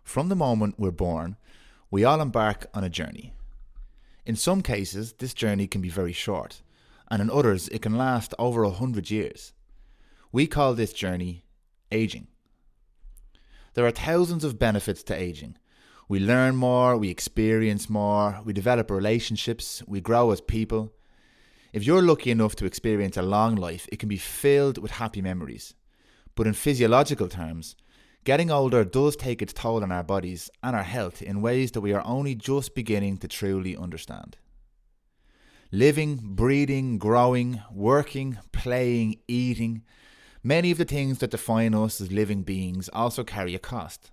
From the moment we're born, we all embark on a journey. In some cases, this journey can be very short, and in others, it can last over 100 years. We call this journey aging. There are thousands of benefits to aging. We learn more, we experience more, we develop relationships, we grow as people. If you're lucky enough to experience a long life, it can be filled with happy memories. But in physiological terms, getting older does take its toll on our bodies and our health in ways that we are only just beginning to truly understand. Living, breathing, growing, working, playing, eating, many of the things that define us as living beings also carry a cost.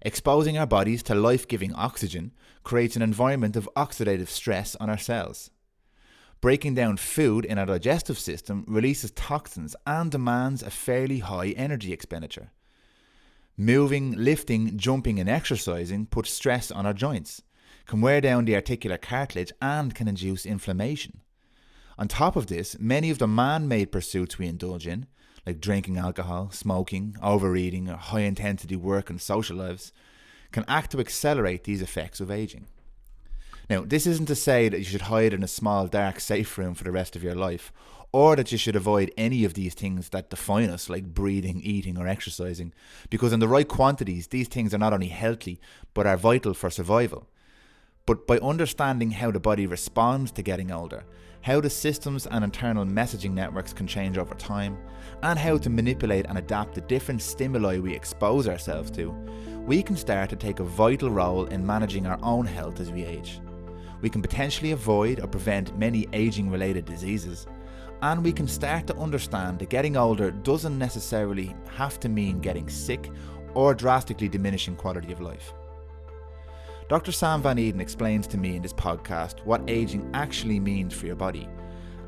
Exposing our bodies to life-giving oxygen creates an environment of oxidative stress on our cells. Breaking down food in our digestive system releases toxins and demands a fairly high energy expenditure. Moving, lifting, jumping and exercising puts stress on our joints, can wear down the articular cartilage and can induce inflammation. On top of this, many of the man-made pursuits we indulge in, like drinking alcohol, smoking, overeating or high-intensity work and social lives, can act to accelerate these effects of aging. Now, this isn't to say that you should hide in a small, dark, safe room for the rest of your life, or that you should avoid any of these things that define us, like breathing, eating, or exercising, because in the right quantities, these things are not only healthy, but are vital for survival. But by understanding how the body responds to getting older, how the systems and internal messaging networks can change over time, and how to manipulate and adapt the different stimuli we expose ourselves to, we can start to take a vital role in managing our own health as we age. We can potentially avoid or prevent many aging-related diseases, and we can start to understand that getting older doesn't necessarily have to mean getting sick or drastically diminishing quality of life. Dr. Sam van Eeden explains to me in this podcast what aging actually means for your body,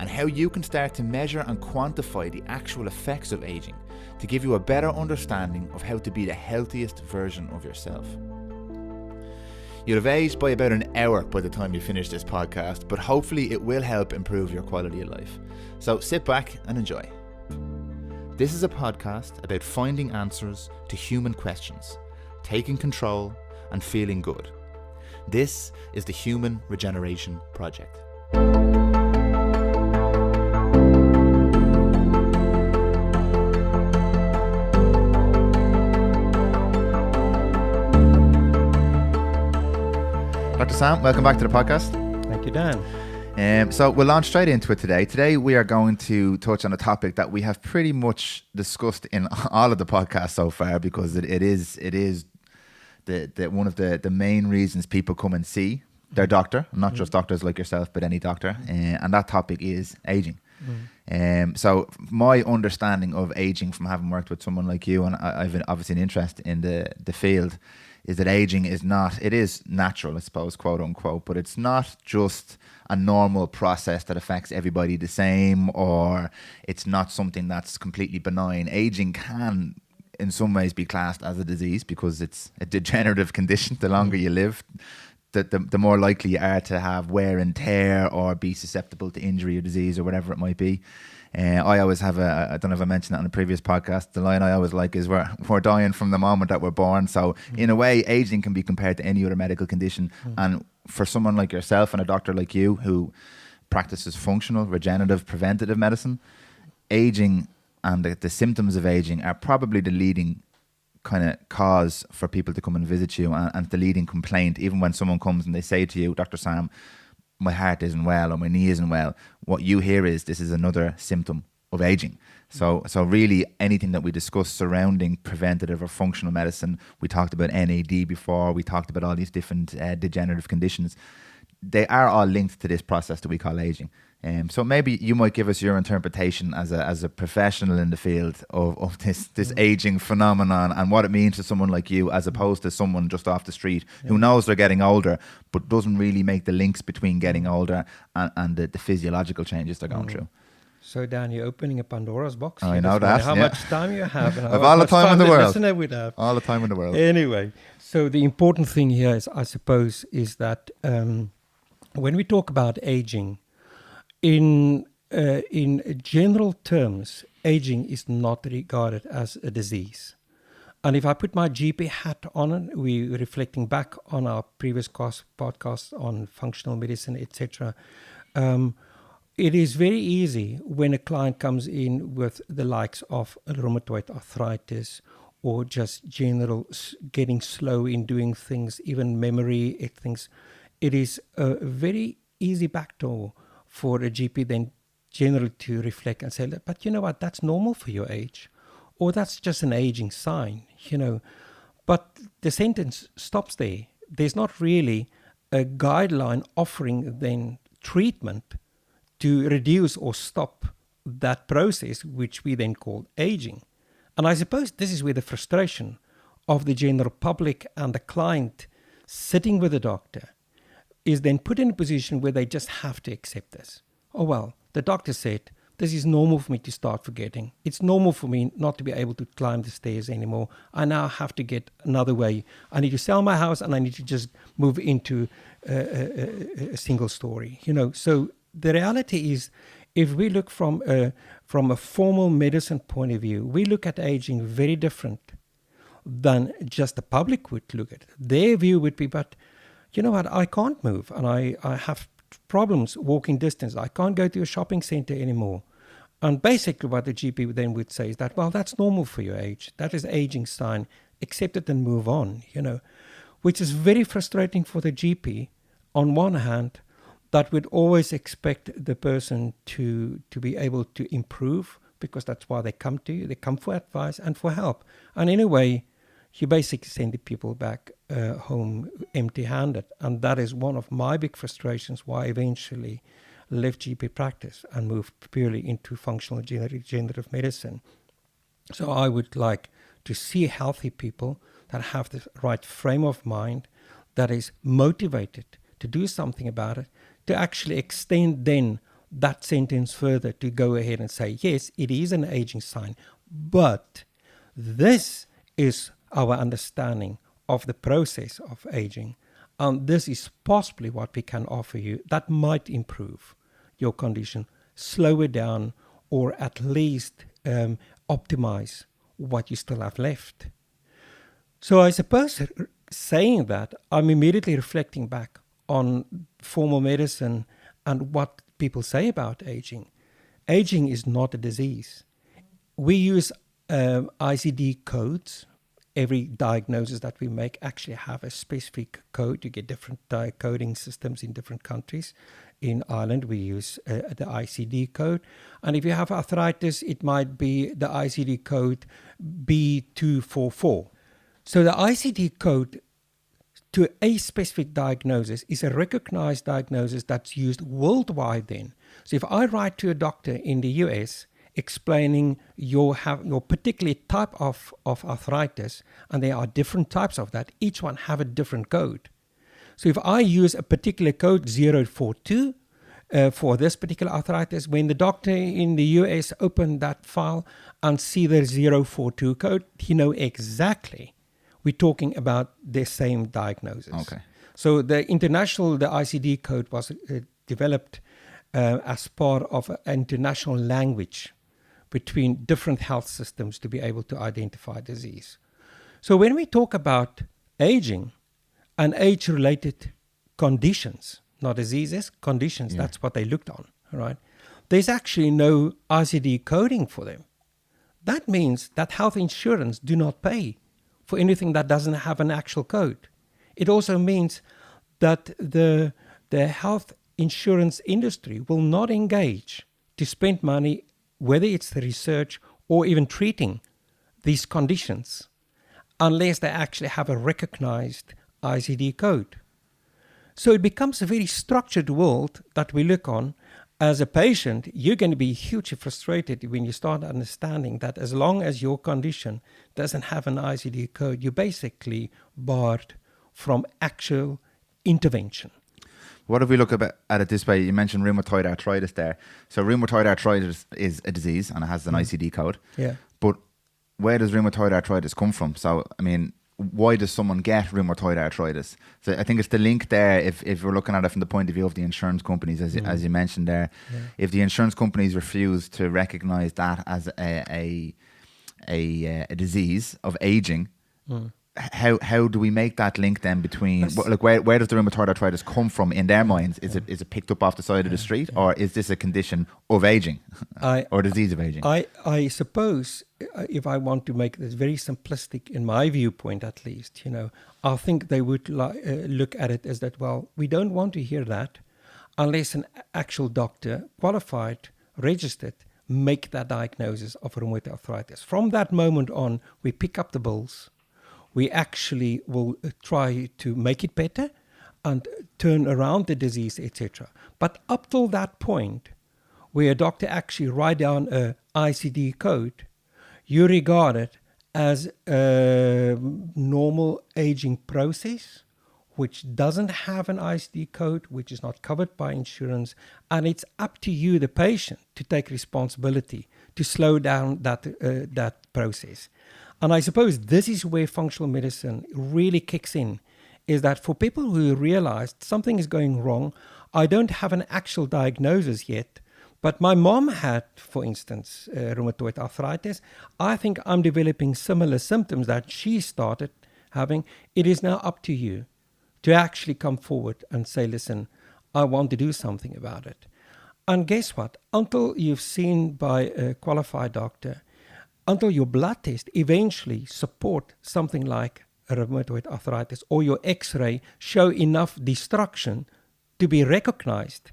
and how you can start to measure and quantify the actual effects of aging to give you a better understanding of how to be the healthiest version of yourself. You'll have aged by about an hour by the time you finish this podcast, but hopefully it will help improve your quality of life. So sit back and enjoy. This is a podcast about finding answers to human questions, taking control and feeling good. This is the Human Regeneration Project. Dr. Sam, welcome back to the podcast. Thank you, Dan. So we'll launch straight into it today. Today we are going to touch on a topic that we have pretty much discussed in all of the podcasts so far, because it is the one of the main reasons people come and see their doctor, not just doctors like yourself, but any doctor, and that topic is aging. So my understanding of aging from having worked with someone like you, and I've obviously an interest in the field, is that aging is not, it is natural, I suppose, quote unquote, but it's not just a normal process that affects everybody the same, or it's not something that's completely benign. Aging can in some ways be classed as a disease because it's a degenerative condition. The longer you live, the more likely you are to have wear and tear or be susceptible to injury or disease or whatever it might be. I always have I don't know if I mentioned that on a previous podcast, the line I always like is we're dying from the moment that we're born. So in a way, aging can be compared to any other medical condition. And for someone like yourself and a doctor like you who practices functional, regenerative, preventative medicine, aging and the symptoms of aging are probably the leading kind of cause for people to come and visit you, and the leading complaint. Even when someone comes and they say to you, Dr. Sam, my heart isn't well or my knee isn't well, what you hear is this is another symptom of aging. So really anything that we discuss surrounding preventative or functional medicine, we talked about NAD before, we talked about all these different degenerative conditions, they are all linked to this process that we call aging. So maybe you might give us your interpretation as a professional in the field of this aging phenomenon and what it means to someone like you, as opposed to someone just off the street who knows they're getting older but doesn't really make the links between getting older and the physiological changes they're going through. So, Dan, you're opening a Pandora's box. I know that. How much time you have and how all the time in the world. Listener would have. All the time in the world. Anyway, so the important thing here is, I suppose, is that when we talk about aging, in general terms, aging is not regarded as a disease. And if I put my GP hat on, we're reflecting back on our previous podcasts on functional medicine, etc. It is very easy when a client comes in with the likes of rheumatoid arthritis or just general getting slow in doing things, even memory things. It is a very easy backdoor for a GP then generally to reflect and say, but you know what, that's normal for your age, or that's just an aging sign, you know. But the sentence stops there. There's not really a guideline offering then treatment to reduce or stop that process, which we then call aging. And I suppose this is where the frustration of the general public and the client sitting with the doctor is then put in a position where they just have to accept this. Oh, well, the doctor said, this is normal for me to start forgetting. It's normal for me not to be able to climb the stairs anymore. I now have to get another way. I need to sell my house and I need to just move into a single story. You know, so the reality is, if we look from a formal medicine point of view, we look at aging very different than just the public would look at it. Their view would be, but you know what, I can't move and I have problems walking distance. I can't go to a shopping center anymore. And basically what the GP then would say is that, well, that's normal for your age. That is aging sign. Accept it and move on, you know, which is very frustrating for the GP on one hand, that would always expect the person to be able to improve, because that's why they come to you. They come for advice and for help. And in a way, you basically send the people back home empty-handed. And that is one of my big frustrations why I eventually left GP practice and moved purely into functional regenerative medicine. So I would like to see healthy people that have the right frame of mind, that is motivated to do something about it, to actually extend then that sentence further to go ahead and say, yes, it is an aging sign, but this is our understanding of the process of aging, and this is possibly what we can offer you that might improve your condition, slow it down, or at least optimize what you still have left. So I suppose saying that, I'm immediately reflecting back on formal medicine and what people say about aging. Aging is not a disease. We use ICD codes. Every diagnosis that we make actually have a specific code. You get different coding systems in different countries. In Ireland, we use the ICD code. And if you have arthritis, it might be the ICD code B244. So the ICD code to a specific diagnosis is a recognized diagnosis that's used worldwide then. So if I write to a doctor in the US explaining your particular type of arthritis, and there are different types of that, each one have a different code. So if I use a particular code 042 for this particular arthritis, when the doctor in the US open that file and see the 042 code, he know exactly we're talking about the same diagnosis. Okay. So the ICD code was developed as part of an international language between different health systems to be able to identify disease. So when we talk about aging and age-related conditions, not diseases, conditions, that's what they looked on, right? There's actually no ICD coding for them. That means that health insurance do not pay for anything that doesn't have an actual code. It also means that the health insurance industry will not engage to spend money, whether it's the research or even treating these conditions, unless they actually have a recognized ICD code. So it becomes a very structured world that we look on. As a patient, you're going to be hugely frustrated when you start understanding that as long as your condition doesn't have an ICD code, you're basically barred from actual intervention. What if we look at it this way? You mentioned rheumatoid arthritis there. So rheumatoid arthritis is a disease and it has an ICD code. Yeah. But where does rheumatoid arthritis come from? So, I mean, why does someone get rheumatoid arthritis? So I think it's the link there, if we're looking at it from the point of view of the insurance companies, as you mentioned there. Yeah. If the insurance companies refuse to recognize that as a disease of aging, How do we make that link then between where does the rheumatoid arthritis come from in their minds? Is it picked up off the side of the street, or is this a condition of aging or disease of aging? I suppose if I want to make this very simplistic in my viewpoint, at least, I think they would look at it as that, well, we don't want to hear that unless an actual doctor, qualified, registered, make that diagnosis of rheumatoid arthritis. From that moment on, we pick up the bills. We actually will try to make it better and turn around the disease, etc. But up till that point, where a doctor actually write down a ICD code, you regard it as a normal aging process, which doesn't have an ICD code, which is not covered by insurance, and it's up to you, the patient, to take responsibility to slow down that process. And I suppose this is where functional medicine really kicks in, is that for people who realize something is going wrong, I don't have an actual diagnosis yet, but my mom had, for instance, rheumatoid arthritis. I think I'm developing similar symptoms that she started having. It is now up to you to actually come forward and say, listen, I want to do something about it. And guess what? Until you've seen by a qualified doctor, until your blood test eventually support something like rheumatoid arthritis, or your x-ray show enough destruction to be recognized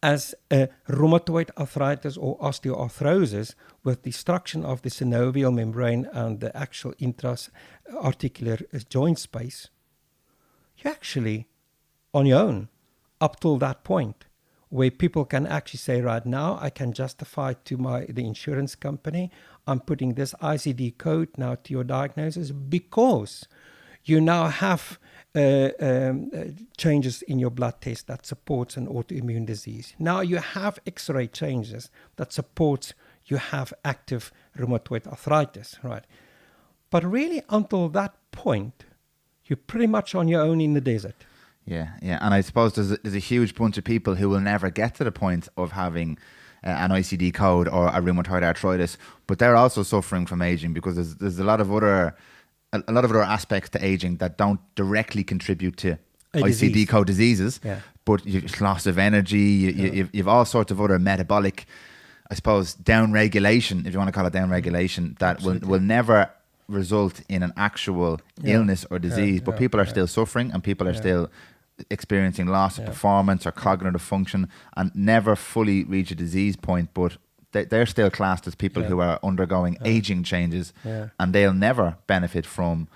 as a rheumatoid arthritis or osteoarthrosis with destruction of the synovial membrane and the actual intra-articular joint space, you're actually on your own up till that point, where people can actually say, right now, I can justify to the insurance company, I'm putting this ICD code now to your diagnosis because you now have changes in your blood test that supports an autoimmune disease. Now you have X-ray changes that supports you have active rheumatoid arthritis, right? But really, until that point, you're pretty much on your own in the desert. Yeah. And I suppose there's a huge bunch of people who will never get to the point of having an ICD code or a rheumatoid arthritis, but they're also suffering from aging because there's a lot of other aspects to aging that don't directly contribute to ICD code diseases. Yeah. But you've loss of energy, you've all sorts of other metabolic, I suppose, down-regulation, if you want to call it down-regulation, that will never result in an actual illness or disease, but people are still suffering and people are still experiencing loss of performance or cognitive function and never fully reach a disease point, but they're still classed as people who are undergoing aging changes, and they'll never benefit from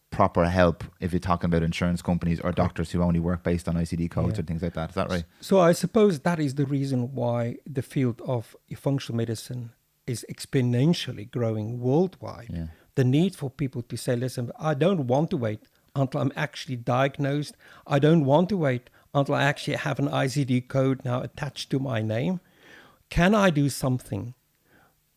proper help if you're talking about insurance companies or doctors who only work based on ICD codes or things like that. Is that right? So I suppose that is the reason why the field of functional medicine is exponentially growing worldwide. Yeah. The need for people to say, listen, I don't want to wait until I'm actually diagnosed. I don't want to wait until I actually have an ICD code now attached to my name. Can I do something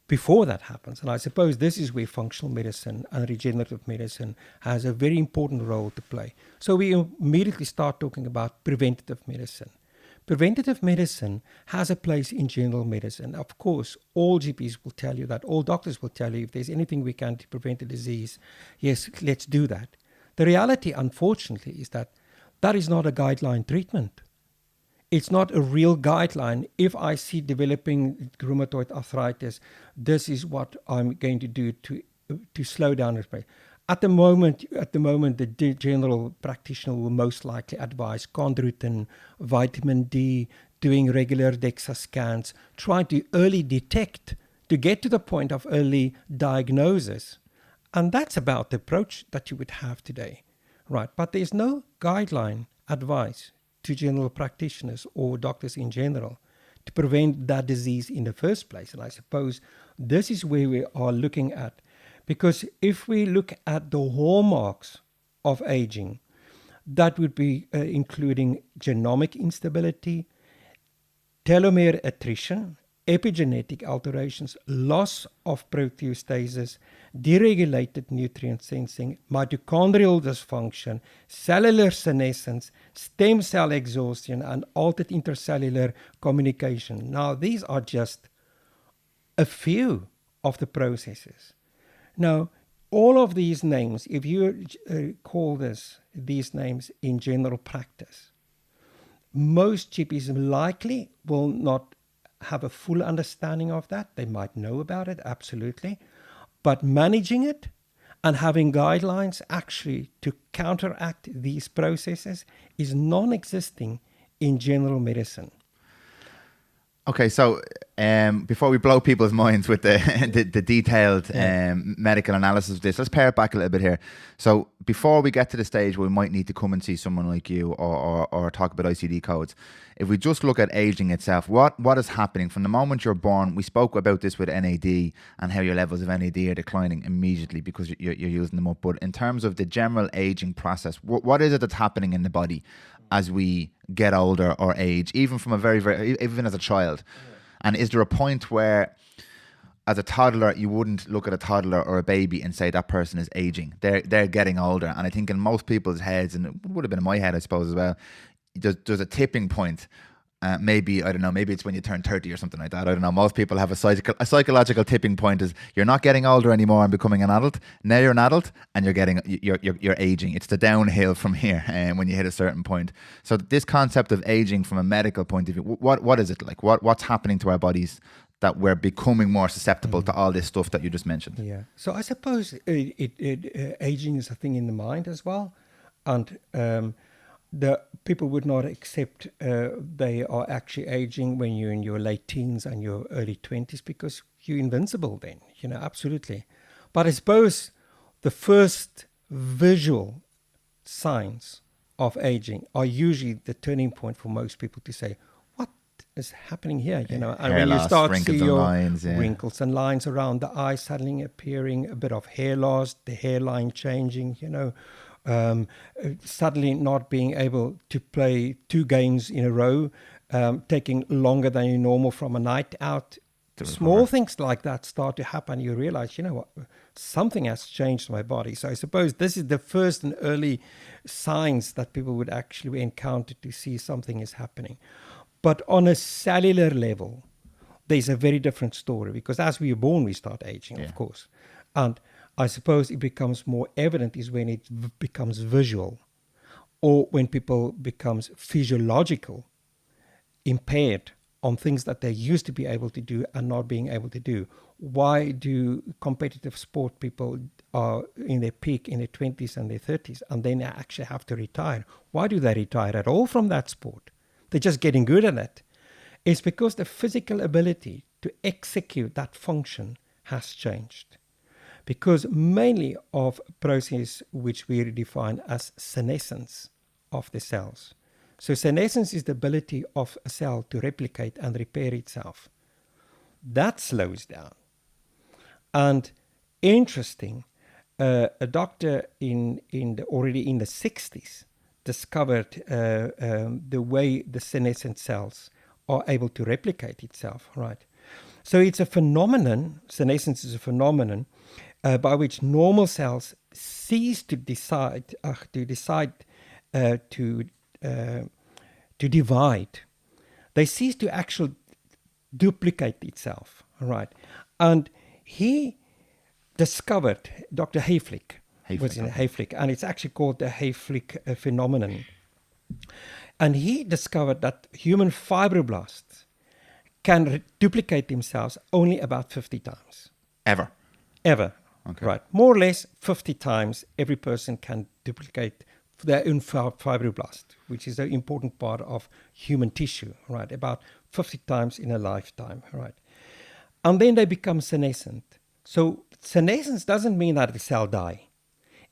before that happens? And I suppose this is where functional medicine and regenerative medicine has a very important role to play. So we immediately start talking about preventative medicine. Preventative medicine has a place in general medicine. Of course, all GPs will tell you that, all doctors will tell you if there's anything we can to prevent a disease, yes, let's do that. The reality, unfortunately, is that that is not a guideline treatment. It's not a real guideline. If I see developing rheumatoid arthritis, this is what I'm going to do to slow down it. At the moment, the general practitioner will most likely advise chondroitin, vitamin D, doing regular DEXA scans, trying to early detect to get to the point of early diagnosis. And that's about the approach that you would have today, right? But there's no guideline advice to general practitioners or doctors in general to prevent that disease in the first place. And I suppose this is where we are looking at. Because if we look at the hallmarks of aging, that would be including genomic instability, telomere attrition, epigenetic alterations, loss of proteostasis, deregulated nutrient sensing, mitochondrial dysfunction, cellular senescence, stem cell exhaustion, and altered intercellular communication. Now, these are just a few of the processes. Now, all of these names, if you call these names in general practice, most GPs likely will not have a full understanding of that. They might know about it, absolutely. But managing it and having guidelines actually to counteract these processes is non-existing in general medicine. Okay, so before we blow people's minds with the the detailed medical analysis of this, let's pare it back a little bit here. So before we get to the stage where we might need to come and see someone like you or talk about ICD codes, if we just look at aging itself, what is happening from the moment you're born? We spoke about this with NAD and how your levels of NAD are declining immediately because you're using them up. But in terms of the general aging process, what is it that's happening in the body as we get older or age, even from a even as a child? And is there a point where, as a toddler, you wouldn't look at a toddler or a baby and say that person is aging? They're getting older. And I think in most people's heads, and it would have been in my head, I suppose, as well, there's a tipping point. Maybe, I don't know, maybe it's when you turn 30 or something like that. I don't know. Most people have a psychological tipping point is you're not getting older anymore and becoming an adult. Now you're an adult and you're aging. It's the downhill from here when you hit a certain point. So this concept of aging from a medical point of view, what is it like? What's happening to our bodies that we're becoming more susceptible to all this stuff that you just mentioned? Yeah. So I suppose aging is a thing in the mind as well. And the people would not accept they are actually aging when you're in your late teens and your early 20s because you're invincible then, absolutely. But I suppose the first visual signs of aging are usually the turning point for most people to say, what is happening here? And when you start to see your wrinkles and lines around the eyes suddenly appearing, a bit of hair loss, the hairline changing, suddenly not being able to play 2 games in a row, taking longer than your normal from a night out. Small things like that start to happen. You realize, what, something has changed my body. So I suppose this is the first and early signs that people would actually encounter to see something is happening. But on a cellular level, there's a very different story because as we are born, we start aging, of course. And I suppose it becomes more evident is when it becomes visual or when people becomes physiological, impaired on things that they used to be able to do and not being able to do. Why do competitive sport people are in their peak in their 20s and their 30s and then they actually have to retire? Why do they retire at all from that sport? They're just getting good at it. It's because the physical ability to execute that function has changed. Because mainly of a process which we define as senescence of the cells. So senescence is the ability of a cell to replicate and repair itself. That slows down. And interesting, a doctor already in the 60s discovered the way the senescent cells are able to replicate itself, right? So it's a phenomenon, senescence is a phenomenon by which normal cells cease to divide. They cease to actually duplicate itself, right? And he discovered, Dr. Hayflick, and it's actually called the Hayflick phenomenon. And he discovered that human fibroblasts can duplicate themselves only about 50 times. Ever. Okay. Right. More or less 50 times every person can duplicate their own fibroblast, which is an important part of human tissue, right? About 50 times in a lifetime, right? And then they become senescent. So senescence doesn't mean that the cell die.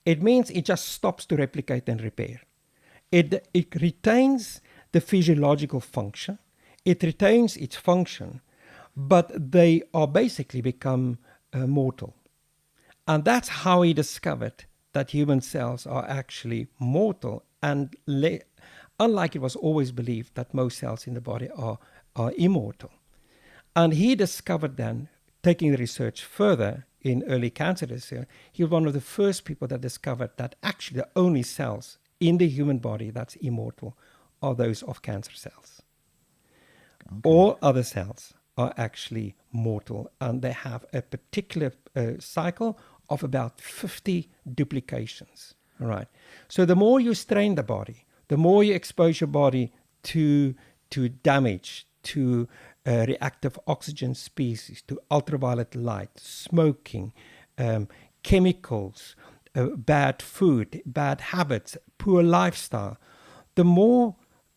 It means it just stops to replicate and repair. It retains the physiological function. It retains its function, but they are basically become mortal. And that's how he discovered that human cells are actually mortal, and unlike it was always believed that most cells in the body are immortal. And he discovered then, taking the research further in early cancer research, he was one of the first people that discovered that actually the only cells in the human body that's immortal are those of cancer cells. Okay. All other cells are actually mortal, and they have a particular cycle of about 50 duplications. All right. So the more you strain the body, the more you expose your body to damage, to reactive oxygen species, to ultraviolet light, smoking, chemicals, bad food, bad habits, poor lifestyle, the more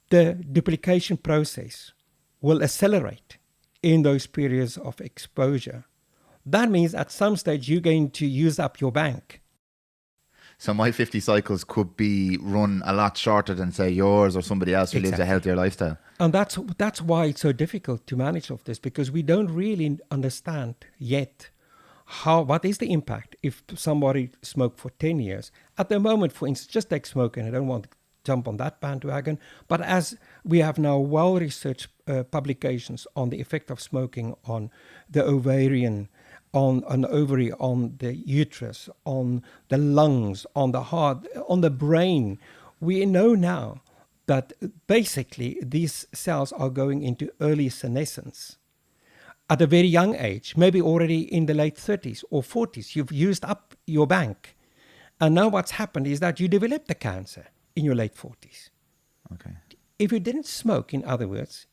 the duplication process will accelerate in those periods of exposure. That means at some stage you're going to use up your bank. So my 50 cycles could be run a lot shorter than, say, yours or somebody else who lives a healthier lifestyle. And that's why it's so difficult to manage of this, because we don't really understand yet what is the impact if somebody smoked for 10 years. At the moment, for instance, just take smoking. I don't want to jump on that bandwagon, but as we have now well-researched publications on the effect of smoking on the ovarian, on the ovary, on the uterus, on the lungs, on the heart, on the brain, we know now that basically these cells are going into early senescence at a very young age, maybe already in the late 30s or 40s. You've used up your bank. And now what's happened is that you develop the cancer in your late 40s. Okay. If you didn't smoke, in other words,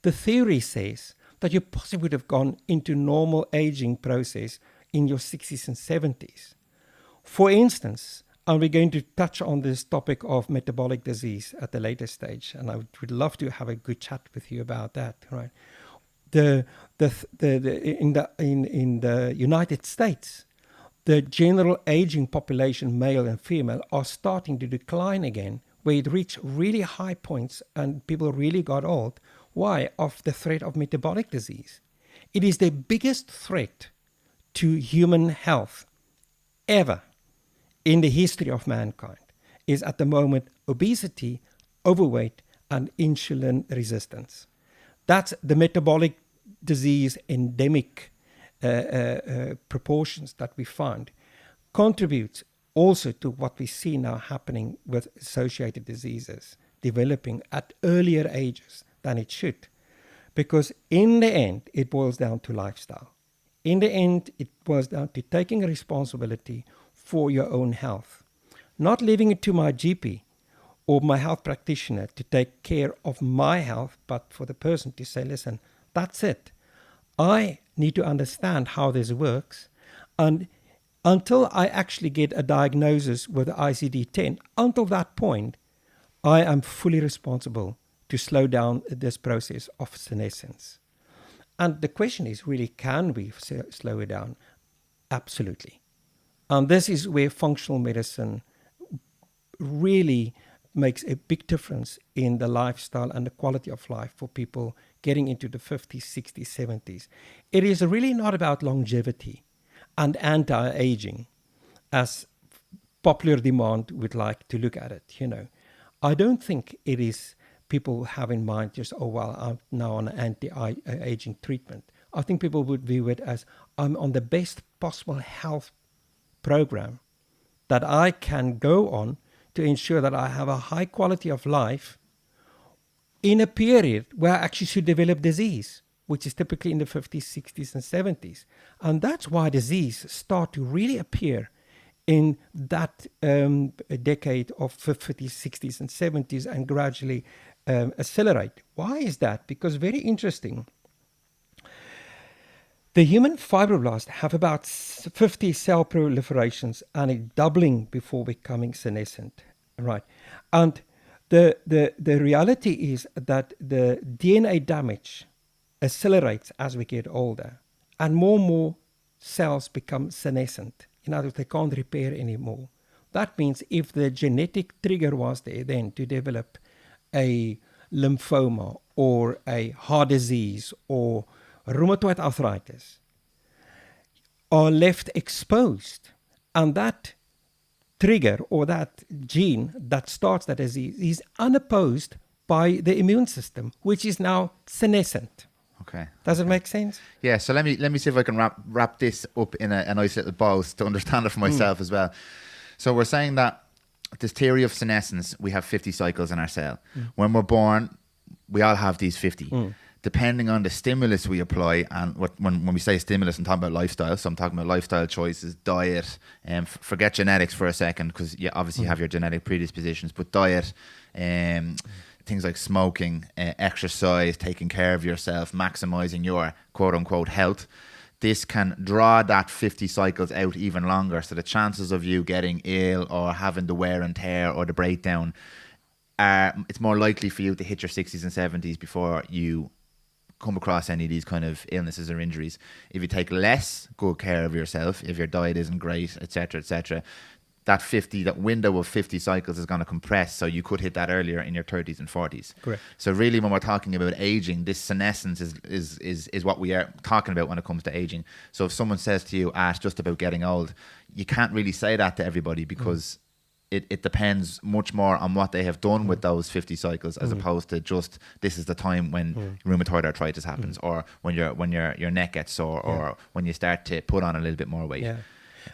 the theory says that you possibly would have gone into normal aging process in your 60s and 70s. For instance, and we're going to touch on this topic of metabolic disease at the later stage, and I would love to have a good chat with you about that. Right? In the United States, the general aging population, male and female, are starting to decline again, where it reached really high points and people really got old. Why? Of the threat of metabolic disease. It is the biggest threat to human health ever in the history of mankind, is at the moment obesity, overweight, and insulin resistance. That's the metabolic disease endemic proportions that we find. Contributes also to what we see now happening with associated diseases developing at earlier ages than it should. Because in the end, it boils down to lifestyle. In the end, it boils down to taking responsibility for your own health. Not leaving it to my GP or my health practitioner to take care of my health, but for the person to say, listen, that's it. I need to understand how this works. And until I actually get a diagnosis with ICD-10, until that point, I am fully responsible to slow down this process of senescence. And the question is really, can we slow it down? Absolutely. And this is where functional medicine really makes a big difference in the lifestyle and the quality of life for people getting into the 50s, 60s, 70s. It is really not about longevity and anti-aging as popular demand would like to look at it. I don't think it is people have in mind just, oh, well, I'm now on anti-aging treatment. I think people would view it as, I'm on the best possible health program that I can go on to ensure that I have a high quality of life in a period where I actually should develop disease, which is typically in the 50s, 60s, and 70s. And that's why disease start to really appear in that decade of 50s, 60s, and 70s and gradually accelerate. Why is that? Because very interesting. The human fibroblasts have about 50 cell proliferations and a doubling before becoming senescent, right? And the reality is that the DNA damage accelerates as we get older, and more cells become senescent. In other words, they can't repair anymore. That means if the genetic trigger was there then to develop a lymphoma or a heart disease or rheumatoid arthritis, are left exposed, and that trigger or that gene that starts that disease is unopposed by the immune system, which is now senescent. Okay. Does it make sense? Yeah. So let me see if I can wrap this up in a nice little bow to understand it for myself as well. So we're saying that this theory of senescence, we have 50 cycles in our cell. When we're born, we all have these 50. depending on the stimulus we apply, and when we say stimulus, I'm talking about lifestyle. So I'm talking about lifestyle choices, diet, and forget genetics for a second, because you obviously have your genetic predispositions, but diet, things like smoking, exercise, taking care of yourself, maximizing your quote unquote health. This can draw that 50 cycles out even longer. So the chances of you getting ill or having the wear and tear or the breakdown, it's more likely for you to hit your 60s and 70s before you come across any of these kind of illnesses or injuries. If you take less good care of yourself, if your diet isn't great, etc., that window of 50 cycles is going to compress, so you could hit that earlier in your 30s and 40s. Correct. So really, when we're talking about aging, this senescence is what we are talking about when it comes to aging. So if someone says to you, it's just about getting old, you can't really say that to everybody, because it depends much more on what they have done with those 50 cycles, as opposed to just this is the time when rheumatoid arthritis happens, or when your neck gets sore, or when you start to put on a little bit more weight. Yeah,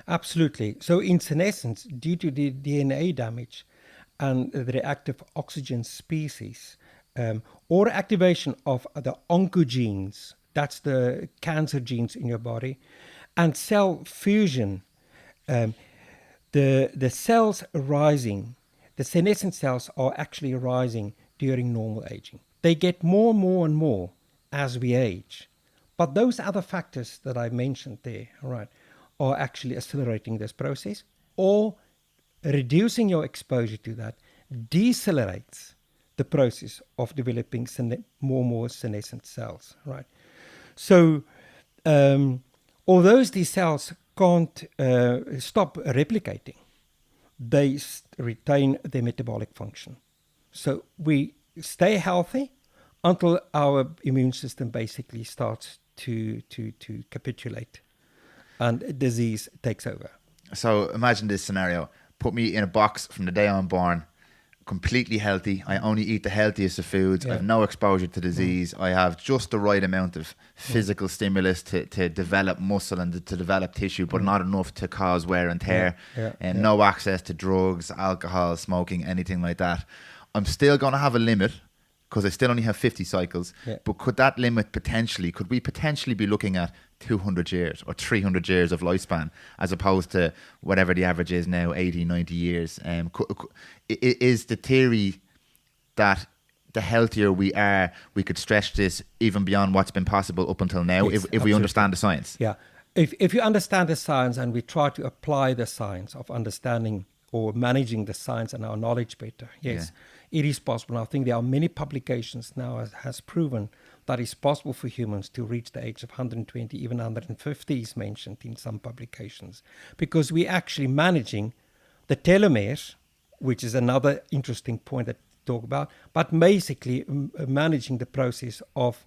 absolutely. So in senescence, due to the DNA damage and the reactive oxygen species, or activation of the oncogenes, that's the cancer genes in your body, and cell fusion, the cells rising, the senescent cells are actually rising during normal aging. They get more and more as we age. But those other factors that I mentioned there, right, are actually accelerating this process, or reducing your exposure to that decelerates the process of developing more senescent cells, right? So, although these cells can't stop replicating, they retain their metabolic function. So we stay healthy until our immune system basically starts to capitulate and disease takes over. So imagine this scenario. Put me in a box from the day I'm born, completely healthy. I only eat the healthiest of foods. I have no exposure to disease. I have just the right amount of physical stimulus to develop muscle and to develop tissue, but not enough to cause wear and tear. And no access to drugs, alcohol, smoking, anything like that. I'm still going to have a limit, because I still only have 50 cycles. But could we potentially be looking at 200 years or 300 years of lifespan, as opposed to whatever the average is now, 80, 90 years? Is the theory that the healthier we are, we could stretch this even beyond what's been possible up until now, Yes, if we understand the science? Yeah. If you understand the science, and we try to apply the science of understanding or managing the science and our knowledge better, yes, it is possible. I think there are many publications now has proven that it's possible for humans to reach the age of 120, even 150 is mentioned in some publications, because we're actually managing the telomeres, which is another interesting point that we talk about, but basically managing the process of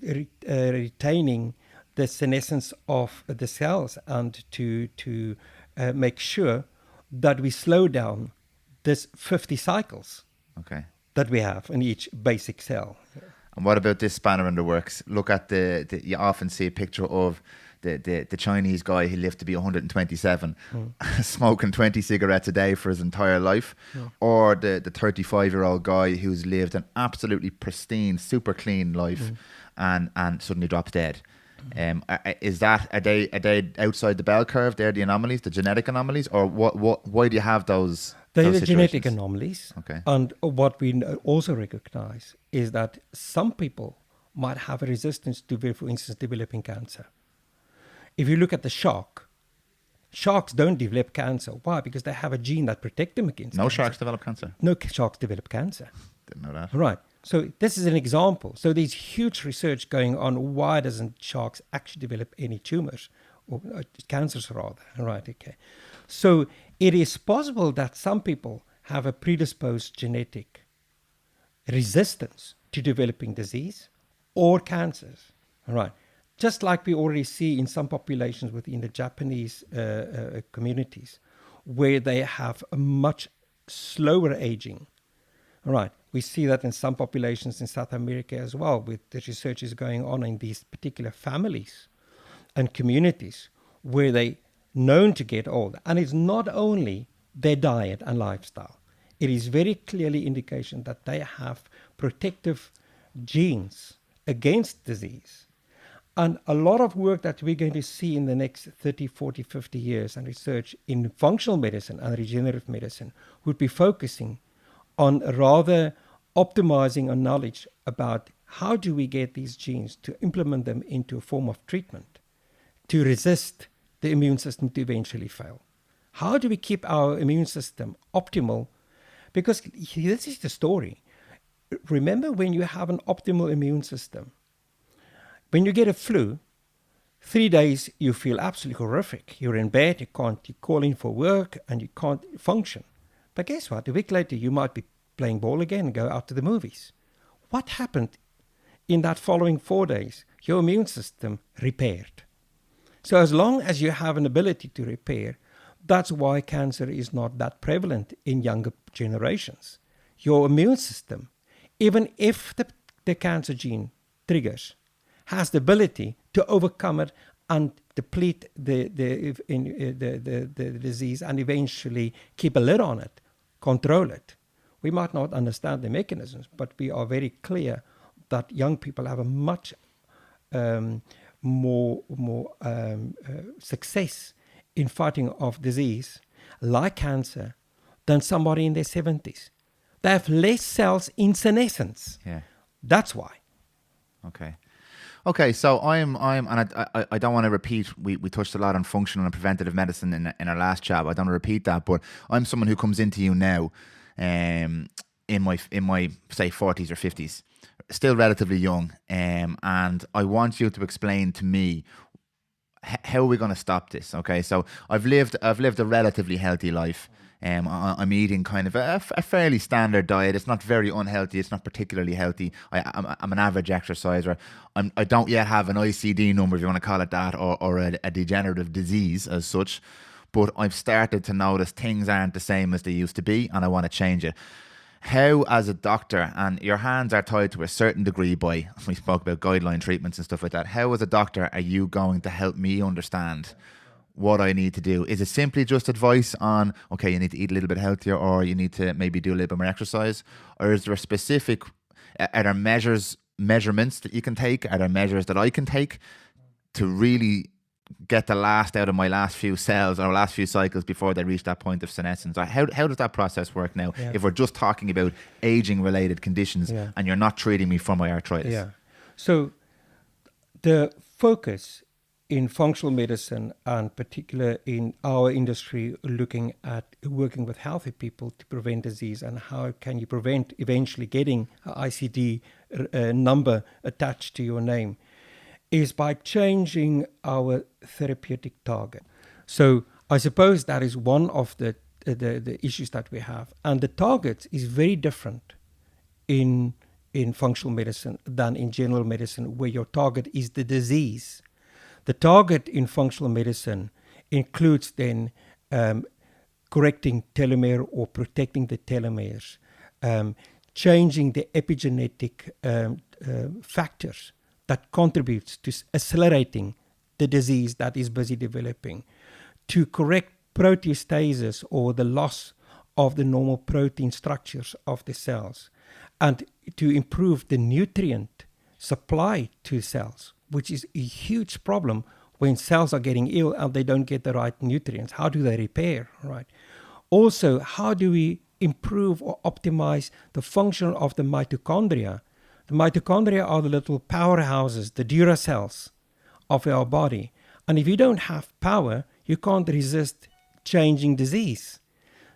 retaining the senescence of the cells, and to make sure that we slow down this 50 cycles that we have in each basic cell. And what about this spanner in the works? Look at you often see a picture of the Chinese guy who lived to be 127, smoking 20 cigarettes a day for his entire life, or the 35-year-old guy who's lived an absolutely pristine, super clean life, and suddenly drops dead. Are they outside the bell curve? They're the anomalies, the genetic anomalies, or why do you have those? They're those the situations? genetic anomalies. Okay. And what we also recognize is that some people might have a resistance to, for instance, developing cancer. If you look at the sharks don't develop cancer. Why? Because they have a gene that protects them against cancer. Sharks develop cancer? No sharks develop cancer. Didn't know that. Right. So this is an example. So there's huge research going on. Why doesn't sharks actually develop any tumors, or cancers rather? Right. Okay. So it is possible that some people have a predisposed genetic resistance to developing disease or cancers. Right. Just like we already see in some populations within the Japanese communities, where they have a much slower aging. Right. We see that in some populations in South America as well, with the research is going on in these particular families and communities where they known to get old. And it's not only their diet and lifestyle. It is very clearly indication that they have protective genes against disease. And a lot of work that we're going to see in the next 30, 40, 50 years and research in functional medicine and regenerative medicine would be focusing on rather optimizing our knowledge about how do we get these genes to implement them into a form of treatment to resist the immune system to eventually fail. How do we keep our immune system optimal? Because this is the story. Remember, when you have an optimal immune system, when you get a flu, 3 days you feel absolutely horrific. You're in bed, you call in for work, and you can't function. But guess what? A week later, you might be playing ball again and go out to the movies. What happened in that following 4 days? Your immune system repaired. So as long as you have an ability to repair, that's why cancer is not that prevalent in younger generations. Your immune system, even if the cancer gene triggers, has the ability to overcome it and deplete the disease and eventually keep a lid on it, control it. We might not understand the mechanisms, but we are very clear that young people have a much more success in fighting off disease like cancer than somebody in their 70s. They have less cells in senescence. Yeah. That's why. Okay, so and I don't want to repeat. We touched a lot on functional and preventative medicine in our last chat. I don't want to repeat that, but I'm someone who comes into you now, in my say 40s or 50s, still relatively young, and I want you to explain to me how are we going to stop this. Okay, so I've lived a relatively healthy life. I'm eating kind of a fairly standard diet. It's not very unhealthy. It's not particularly healthy. I'm an average exerciser. I don't yet have an ICD number, if you want to call it that, or a degenerative disease as such. But I've started to notice things aren't the same as they used to be, and I want to change it. How, as a doctor, and your hands are tied to a certain degree by, we spoke about guideline treatments and stuff like that. How, as a doctor, are you going to help me understand what I need to do? Is it simply just advice on, okay, you need to eat a little bit healthier, or you need to maybe do a little bit more exercise? Or is there a specific, are there measurements that you can take? Are there measures that I can take to really get the last out of my last few cells or last few cycles before they reach that point of senescence? Or how does that process work now? Yeah. If we're just talking about aging related conditions, yeah, and you're not treating me for my arthritis? Yeah. So the focus in functional medicine, and particular in our industry, looking at working with healthy people to prevent disease and how can you prevent eventually getting an ICD number attached to your name, is by changing our therapeutic target. So I suppose that is one of the issues that we have. And the target is very different in functional medicine than in general medicine, where your target is the disease. The target in functional medicine includes then correcting telomere or protecting the telomeres, changing the epigenetic factors that contributes to accelerating the disease that is busy developing, to correct proteostasis or the loss of the normal protein structures of the cells, and to improve the nutrient supply to cells, which is a huge problem when cells are getting ill and they don't get the right nutrients. How do they repair, right? Also, how do we improve or optimize the function of the mitochondria? The mitochondria are the little powerhouses, the Duracells of our body. And if you don't have power, you can't resist changing disease.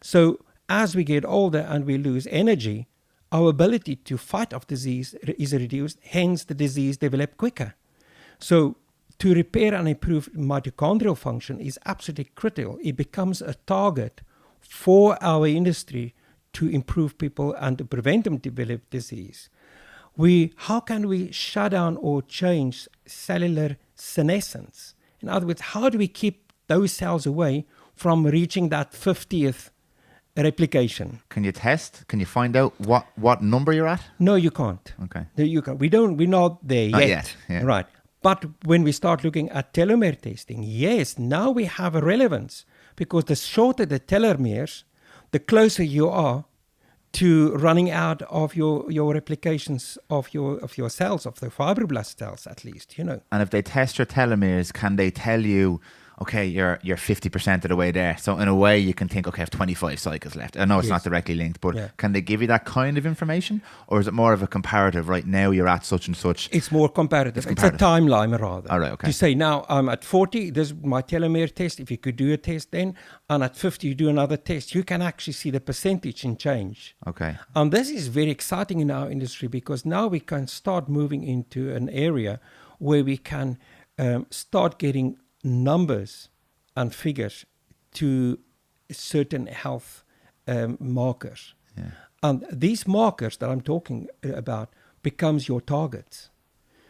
So as we get older and we lose energy, our ability to fight off disease is reduced, hence the disease develops quicker. So to repair and improve mitochondrial function is absolutely critical. It becomes a target for our industry to improve people and to prevent them develop disease. How can we shut down or change cellular senescence? In other words, how do we keep those cells away from reaching that 50th replication? Can you test? Can you find out what number you're at? No, you can't. Okay. No, you can't. We're not there yet. Yeah. Right. But when we start looking at telomere testing, yes, now we have a relevance, because the shorter the telomeres, the closer you are to running out of your replications of your cells, of the fibroblast cells, at least, you know. And if they test your telomeres, can they tell you, okay, you're 50% of the way there? So in a way, you can think, okay, I have 25 cycles left. I know it's not directly linked, but can they give you that kind of information? Or is it more of a comparative? Right now, you're at such and such. It's more comparative. It's a timeline, rather. All right, okay. To say, now I'm at 40, this is my telomere test. If you could do a test then, and at 50, you do another test, you can actually see the percentage in change. Okay. And this is very exciting in our industry, because now we can start moving into an area where we can start getting numbers and figures to certain health markers. Yeah. And these markers that I'm talking about becomes your targets.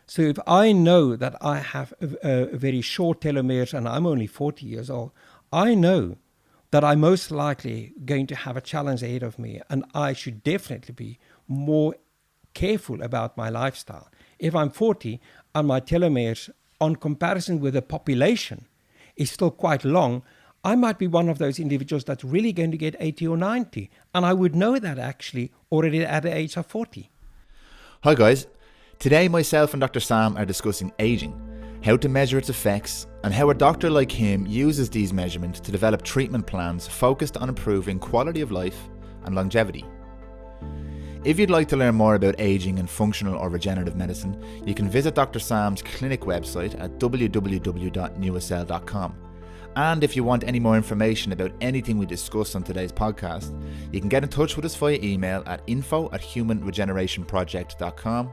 So if I know that I have a very short telomeres and I'm only 40 years old, I know that I'm most likely going to have a challenge ahead of me, and I should definitely be more careful about my lifestyle. If I'm 40 and my telomeres, on comparison with the population, is still quite long, I might be one of those individuals that's really going to get 80 or 90. And I would know that actually already at the age of 40. Hi guys. Today myself and Dr. Sam are discussing aging, how to measure its effects, and how a doctor like him uses these measurements to develop treatment plans focused on improving quality of life and longevity. If you'd like to learn more about aging and functional or regenerative medicine, you can visit Dr. Sam's clinic website at www.newsl.com. And if you want any more information about anything we discussed on today's podcast, you can get in touch with us via email at info@humanregenerationproject.com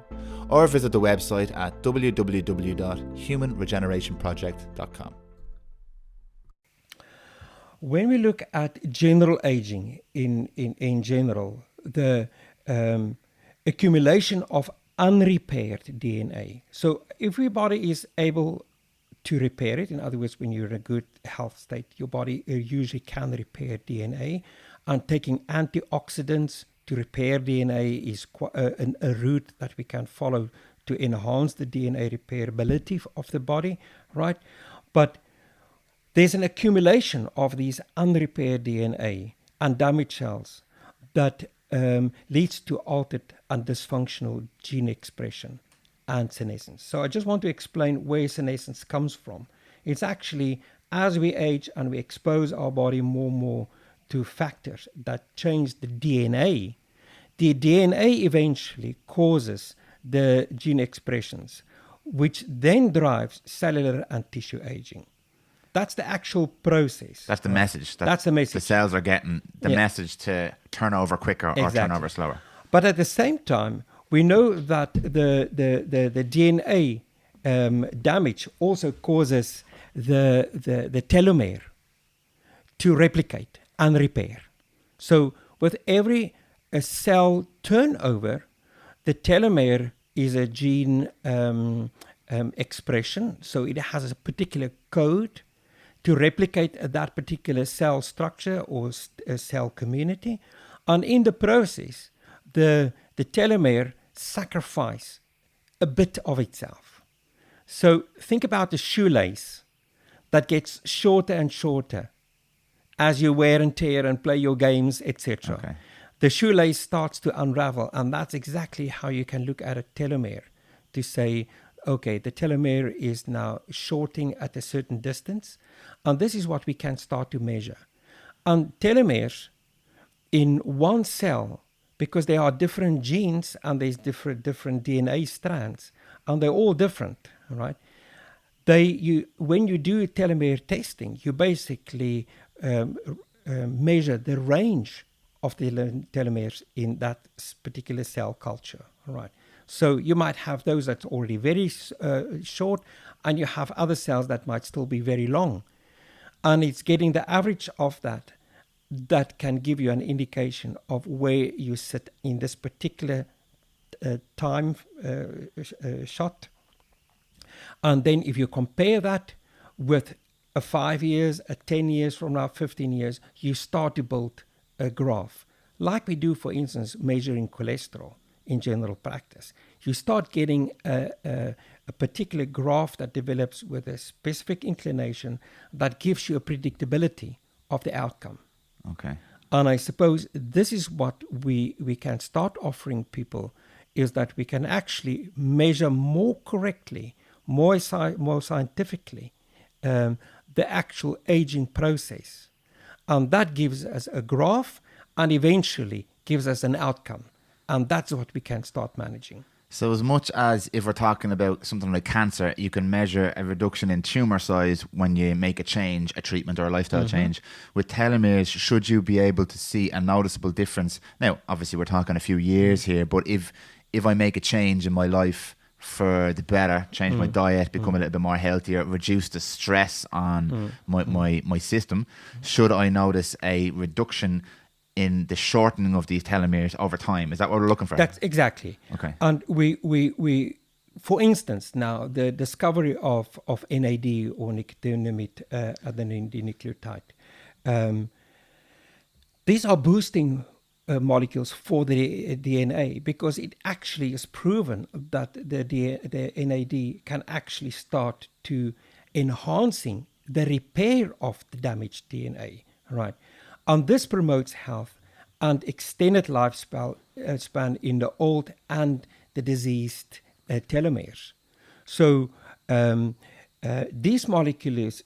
or visit the website at www.humanregenerationproject.com. When we look at general aging in general, the accumulation of unrepaired DNA. So if your body is able to repair it, in other words, when you're in a good health state, your body usually can repair DNA, and taking antioxidants to repair DNA is a route that we can follow to enhance the DNA repairability of the body, right? But there's an accumulation of these unrepaired DNA and damaged cells that leads to altered and dysfunctional gene expression and senescence. So I just want to explain where senescence comes from. It's actually as we age and we expose our body more and more to factors that change the DNA eventually causes the gene expressions, which then drives cellular and tissue aging. That's the actual process. That's the message. That's the message. The cells are getting the message to turn over quicker or turn over slower. But at the same time, we know that the DNA damage also causes the telomere to replicate and repair. So with every cell turnover, the telomere is a gene expression. So it has a particular code to replicate that particular cell structure or cell community. And in the process, the telomere sacrifice a bit of itself. So think about the shoelace that gets shorter and shorter as you wear and tear and play your games, etc. Okay. The shoelace starts to unravel, and that's exactly how you can look at a telomere to say, okay, the telomere is now shorting at a certain distance, and this is what we can start to measure. And telomeres in one cell, because there are different genes and there's different DNA strands, and they're all different, right? When you do telomere testing, you basically measure the range of the telomeres in that particular cell culture, right? So you might have those that's already very short, and you have other cells that might still be very long. And it's getting the average of that can give you an indication of where you sit in this particular time shot. And then if you compare that with a 5 years, a 10 years from now, 15 years, you start to build a graph. Like we do, for instance, measuring cholesterol in general practice. You start getting a particular graph that develops with a specific inclination that gives you a predictability of the outcome. Okay. And I suppose this is what we can start offering people, is that we can actually measure more correctly, more scientifically, the actual aging process. And that gives us a graph and eventually gives us an outcome. And that's what we can start managing. So as much as if we're talking about something like cancer, you can measure a reduction in tumor size when you make a change, a treatment or a lifestyle change. With telomeres, should you be able to see a noticeable difference? Now, obviously we're talking a few years here, but if I make a change in my life for the better, change my diet, become a little bit more healthier, reduce the stress on my system, should I notice a reduction in the shortening of these telomeres over time? Is that what we're looking for? That's exactly. Okay. And we for instance, now the discovery of NAD or nicotinamide adenine dinucleotide, these are boosting molecules for the DNA, because it actually is proven that the NAD can actually start to enhancing the repair of the damaged DNA, right? And this promotes health and extended lifespan span in the old and the diseased telomeres. So these molecules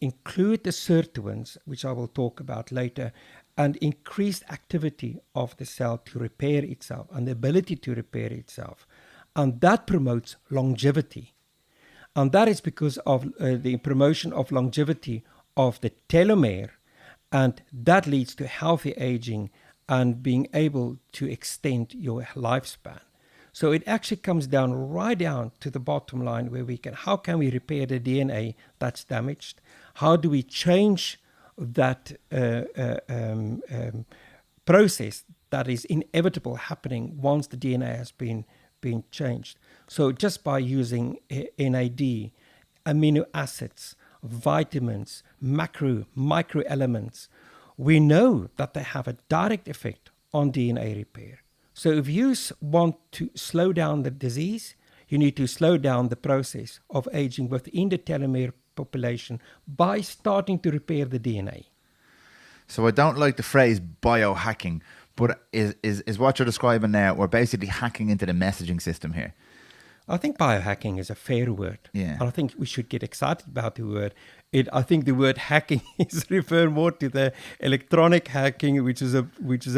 include the sirtuins, which I will talk about later, and increased activity of the cell to repair itself and the ability to repair itself. And that promotes longevity. And that is because of the promotion of longevity of the telomere, and that leads to healthy aging and being able to extend your lifespan. So it actually comes down right down to the bottom line, where how can we repair the DNA that's damaged? How do we change that process that is inevitable happening once the DNA has been changed? So just by using NAD, amino acids, vitamins, micro elements, we know that they have a direct effect on DNA repair. So if you want to slow down the disease, you need to slow down the process of aging within the telomere population by starting to repair the DNA. So I don't like the phrase biohacking, but is what you're describing now, we're basically hacking into the messaging system here. I think biohacking is a fair word. Yeah. And I think we should get excited about the word. I think the word hacking is referred more to the electronic hacking, which is a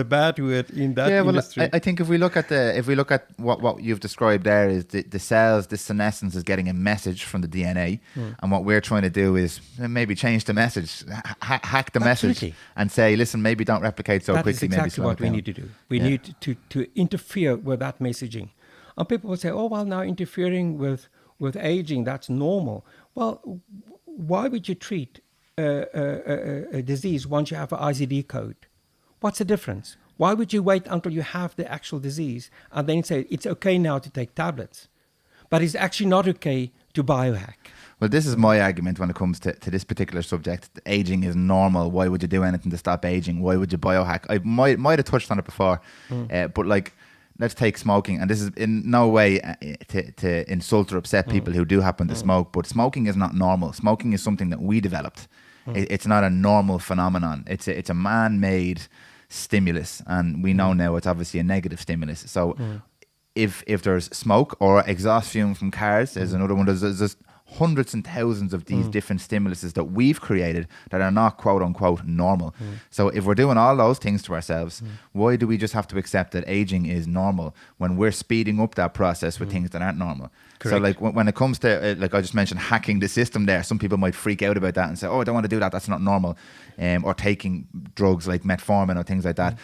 bad word in that industry. I think if we look at what you've described there, is the cells, the senescence is getting a message from the DNA, and what we're trying to do is maybe change the message, hack the message, and say, listen, maybe don't replicate so quickly. That is exactly what we need to do. We need to interfere with that messaging. And people will say, oh, well, now interfering with aging, that's normal. Well, why would you treat a disease once you have an ICD code? What's the difference? Why would you wait until you have the actual disease and then say it's okay now to take tablets, but it's actually not okay to biohack? Well, this is my argument when it comes to this particular subject. Aging is normal. Why would you do anything to stop aging? Why would you biohack? I might have touched on it before, but like, let's take smoking, and this is in no way to insult or upset people who do happen to smoke, but smoking is not normal. Smoking is something that we developed. It's not a normal phenomenon. It's a man-made stimulus, and we know now it's obviously a negative stimulus. So if there's smoke or exhaust fume from cars, there's another one. There's hundreds and thousands of these different stimuluses that we've created that are not quote unquote normal. So if we're doing all those things to ourselves, why do we just have to accept that aging is normal when we're speeding up that process with things that aren't normal? Correct. So like when it comes to like I just mentioned hacking the system there, some people might freak out about that and say, oh, I don't want to do that, that's not normal, or taking drugs like metformin or things like that.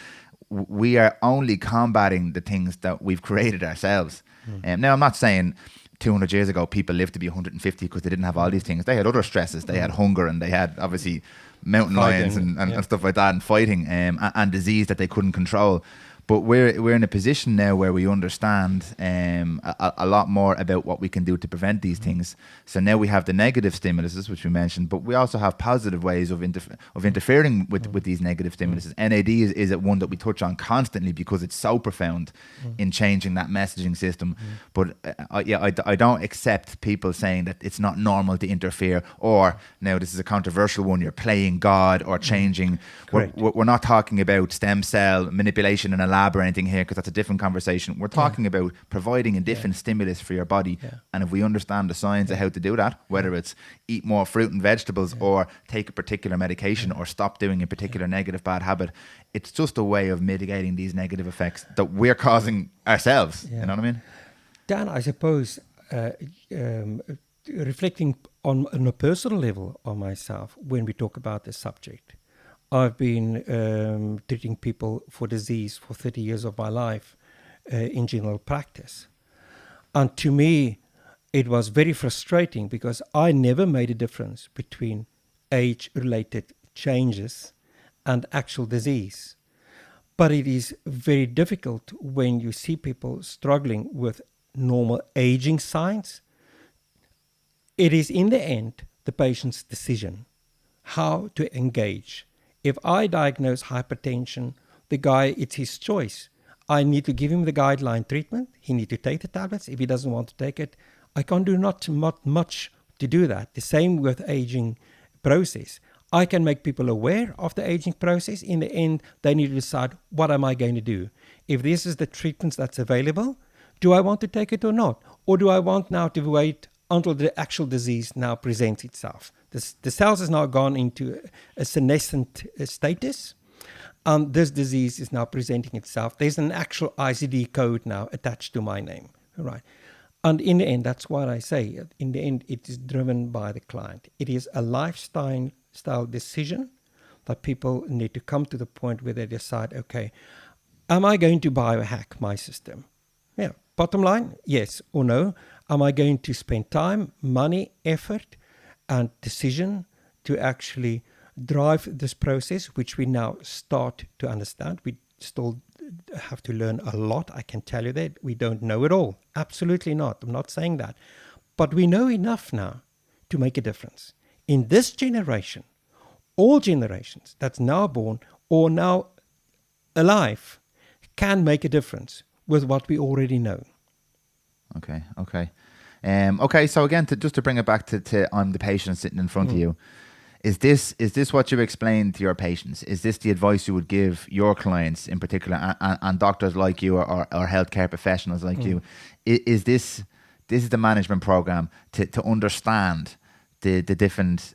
We are only combating the things that we've created ourselves. Now I'm not saying 200 years ago people lived to be 150 because they didn't have all these things. They had other stresses. They had hunger, and they had obviously mountain lions and stuff like that, and fighting and disease that they couldn't control. But we're in a position now where we understand a lot more about what we can do to prevent these things. So now we have the negative stimuluses, which we mentioned, but we also have positive ways of interfering with these negative stimuluses. NAD is one that we touch on constantly because it's so profound in changing that messaging system. But I don't accept people saying that it's not normal to interfere, or now this is a controversial one, you're playing God or changing. We're not talking about stem cell manipulation in a lab or anything here, because that's a different conversation. We're talking about providing a different stimulus for your body. And if we understand the science of how to do that, whether it's eat more fruit and vegetables or take a particular medication or stop doing a particular negative bad habit, it's just a way of mitigating these negative effects that we're causing ourselves. You know what I mean? Dan, I suppose reflecting on a personal level on myself when we talk about this subject, I've been treating people for disease for 30 years of my life in general practice. And to me, it was very frustrating because I never made a difference between age-related changes and actual disease. But it is very difficult when you see people struggling with normal aging signs. It is in the end the patient's decision how to engage. If I diagnose hypertension, the guy, it's his choice. I need to give him the guideline treatment. He needs to take the tablets. If he doesn't want to take it, I can't do not much to do that. The same with aging process. I can make people aware of the aging process. In the end, they need to decide, what am I going to do? If this is the treatments that's available, do I want to take it or not? Or do I want now to wait until the actual disease now presents itself? The cells has now gone into a senescent status. This disease is now presenting itself. There's an actual ICD code now attached to my name, right? And in the end, that's what I say. In the end, it is driven by the client. It is a lifestyle decision that people need to come to the point where they decide, okay, am I going to biohack my system? Yeah. Bottom line, yes or no. Am I going to spend time, money, effort, and decision to actually drive this process, which we now start to understand? We still have to learn a lot. I can tell you that. We don't know it all. Absolutely not. I'm not saying that. But we know enough now to make a difference. In this generation, all generations that's now born or now alive can make a difference with what we already know. Okay. So again, just to bring it back to I'm the patient sitting in front of you. Is this what you explain to your patients? Is this the advice you would give your clients in particular, and doctors like you or healthcare professionals like you? Is this the management program to understand the different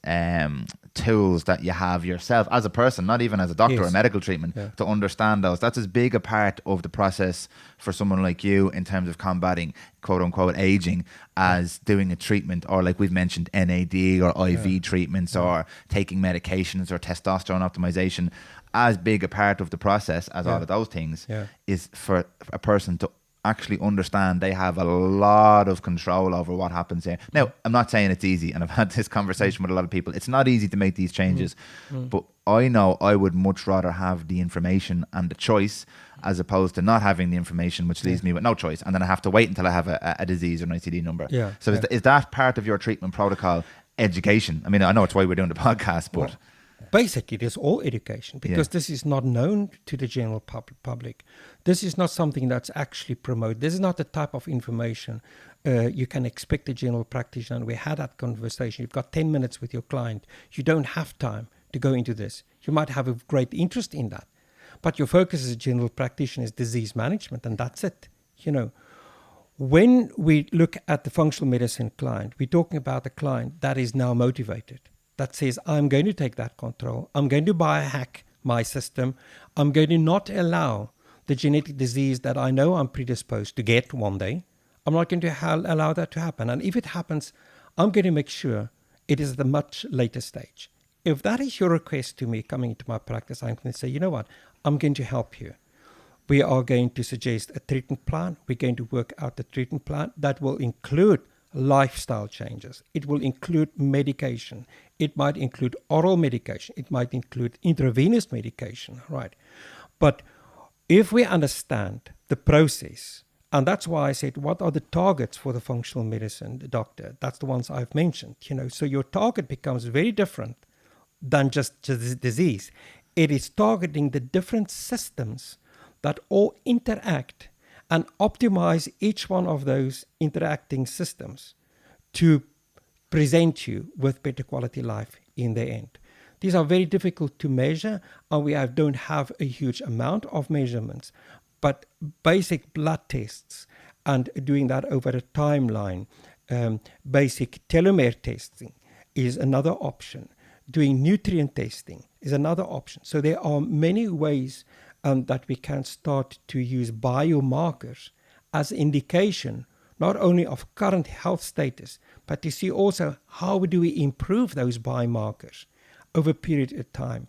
tools that you have yourself as a person, not even as a doctor or medical treatment, to understand those? That's as big a part of the process for someone like you in terms of combating quote unquote aging as doing a treatment, or like we've mentioned NAD or IV treatments or taking medications or testosterone optimization. As big a part of the process as all of those things is for a person to actually understand they have a lot of control over what happens here. Now, I'm not saying it's easy, and I've had this conversation with a lot of people. It's not easy to make these changes, but I know I would much rather have the information and the choice as opposed to not having the information, which leaves me with no choice, and then I have to wait until I have a disease or an ICD number. So is that part of your treatment protocol, education? I mean, I know it's why we're doing the podcast, but... Well, basically, it is all education, because this is not known to the general public. This is not something that's actually promoted. This is not the type of information you can expect a general practitioner. And we had that conversation. You've got 10 minutes with your client. You don't have time to go into this. You might have a great interest in that, but your focus as a general practitioner is disease management, and that's it. You know, when we look at the functional medicine client, we're talking about a client that is now motivated, that says, I'm going to take that control. I'm going to biohack my system. I'm going to not allow the genetic disease that I know I'm predisposed to get one day. I'm not going to allow that to happen. And if it happens, I'm going to make sure it is at a much later stage. If that is your request to me coming into my practice, I'm going to say, you know what, I'm going to help you. We are going to suggest a treatment plan. We're going to work out the treatment plan that will include lifestyle changes. It will include medication. It might include oral medication. It might include intravenous medication, right? But If we understand the process, and that's why I said, what are the targets for the functional medicine doctor? That's the ones I've mentioned, so your target becomes very different than just disease. It is targeting the different systems that all interact and optimize each one of those interacting systems to present you with better quality life in the end. These are very difficult to measure, and we don't have a huge amount of measurements, but basic blood tests and doing that over a timeline, basic telomere testing is another option. Doing nutrient testing is another option. So there are many ways that we can start to use biomarkers as indication, not only of current health status, but to see also how do we improve those biomarkers over a period of time.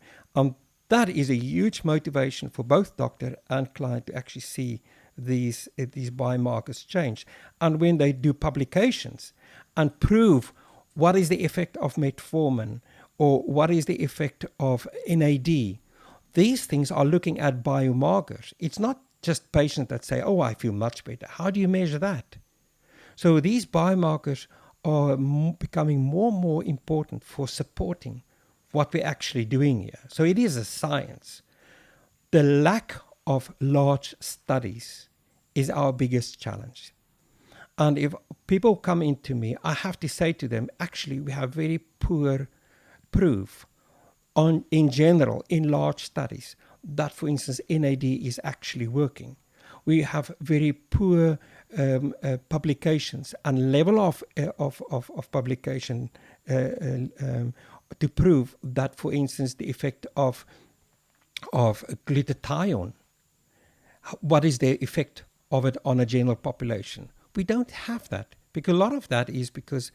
That is a huge motivation for both doctor and client to actually see these biomarkers change. And when they do publications and prove what is the effect of metformin or what is the effect of NAD, these things are looking at biomarkers. It's not just patients that say, oh, I feel much better. How do you measure that? So these biomarkers are becoming more and more important for supporting what we're actually doing here. So it is a science. The lack of large studies is our biggest challenge. And if people come into me, I have to say to them, actually, we have very poor proof in general, in large studies, that, for instance, NAD is actually working. We have very poor publications and level of publication to prove that, for instance, the effect of glutathione, what is the effect of it on a general population? We don't have that, because a lot of that is because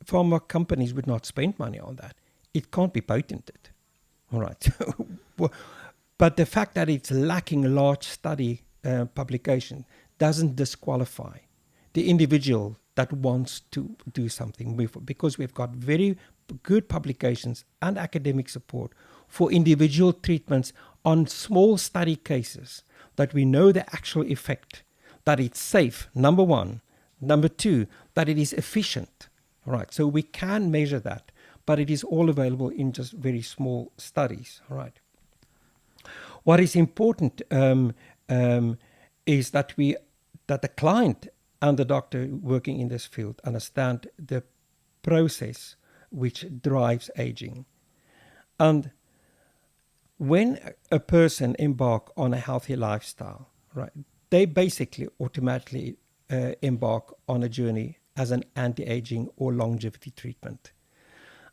pharma companies would not spend money on that. It can't be patented. All right. But the fact that it's lacking a large study publication doesn't disqualify the individual that wants to do something with it, because we've got very good publications and academic support for individual treatments on small study cases that we know the actual effect, that it's safe, number one. Number two, that it is efficient. All right. So we can measure that, but it is all available in just very small studies. All right. What is important is that the client and the doctor working in this field understand the process which drives aging. And when a person embark on a healthy lifestyle, right, they basically automatically embark on a journey as an anti-aging or longevity treatment.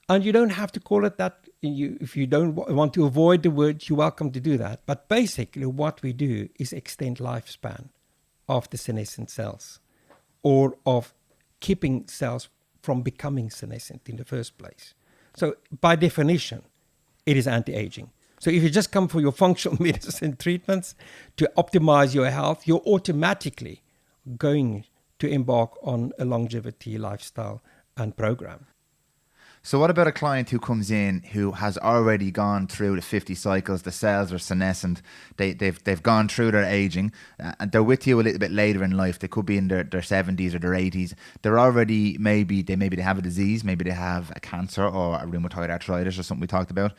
And you don't have to call it that. If you don't want to avoid the word, you're welcome to do that. But basically what we do is extend lifespan of the senescent cells, or of keeping cells from becoming senescent in the first place. So by definition, it is anti-aging. So if you just come for your functional medicine treatments to optimize your health, you're automatically going to embark on a longevity lifestyle and program. So what about a client who comes in who has already gone through the 50 cycles, the cells are senescent, they've gone through their aging, and they're with you a little bit later in life. They could be in their 70s or their 80s. They're already, maybe they have a disease, maybe they have a cancer or a rheumatoid arthritis or something we talked about.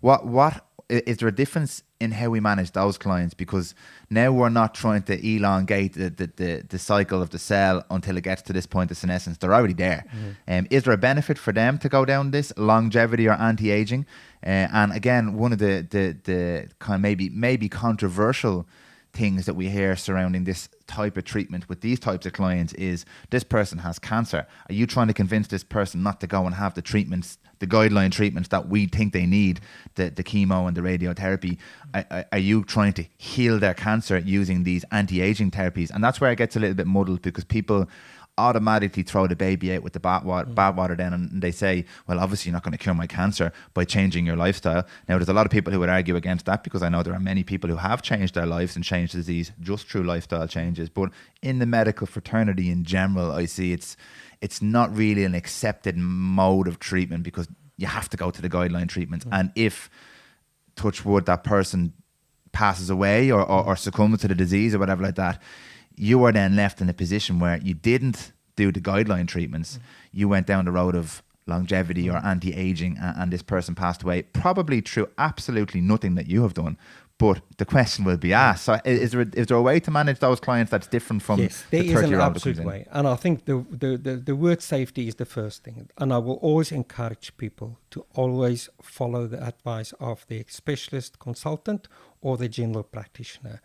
What is there a difference in how we manage those clients? Because now we're not trying to elongate the cycle of the cell until it gets to this point of senescence. They're already there. Mm-hmm. Is there a benefit for them to go down this longevity or anti-aging? And again, one of the kind of maybe controversial things that we hear surrounding this type of treatment with these types of clients is, this person has cancer. Are you trying to convince this person not to go and have the treatments, the guideline treatments that we think they need, the chemo and the radiotherapy? Are you trying to heal their cancer using these anti-aging therapies? And that's where it gets a little bit muddled, because people automatically throw the baby out with the bathwater then, and they say, well, obviously you're not going to cure my cancer by changing your lifestyle. Now, there's a lot of people who would argue against that, because I know there are many people who have changed their lives and changed disease just through lifestyle changes. But in the medical fraternity in general, I see it's not really an accepted mode of treatment, because you have to go to the guideline treatments. And if, touch wood, that person passes away or succumbs to the disease or whatever like that, you are then left in a position where you didn't do the guideline treatments. You went down the road of longevity or anti-aging, and this person passed away, probably through absolutely nothing that you have done. But the question will be asked. So is there a way to manage those clients that's different from yes, the there is an 30-year-old absolute way. And I think the word safety is the first thing. And I will always encourage people to always follow the advice of the specialist consultant or the general practitioner.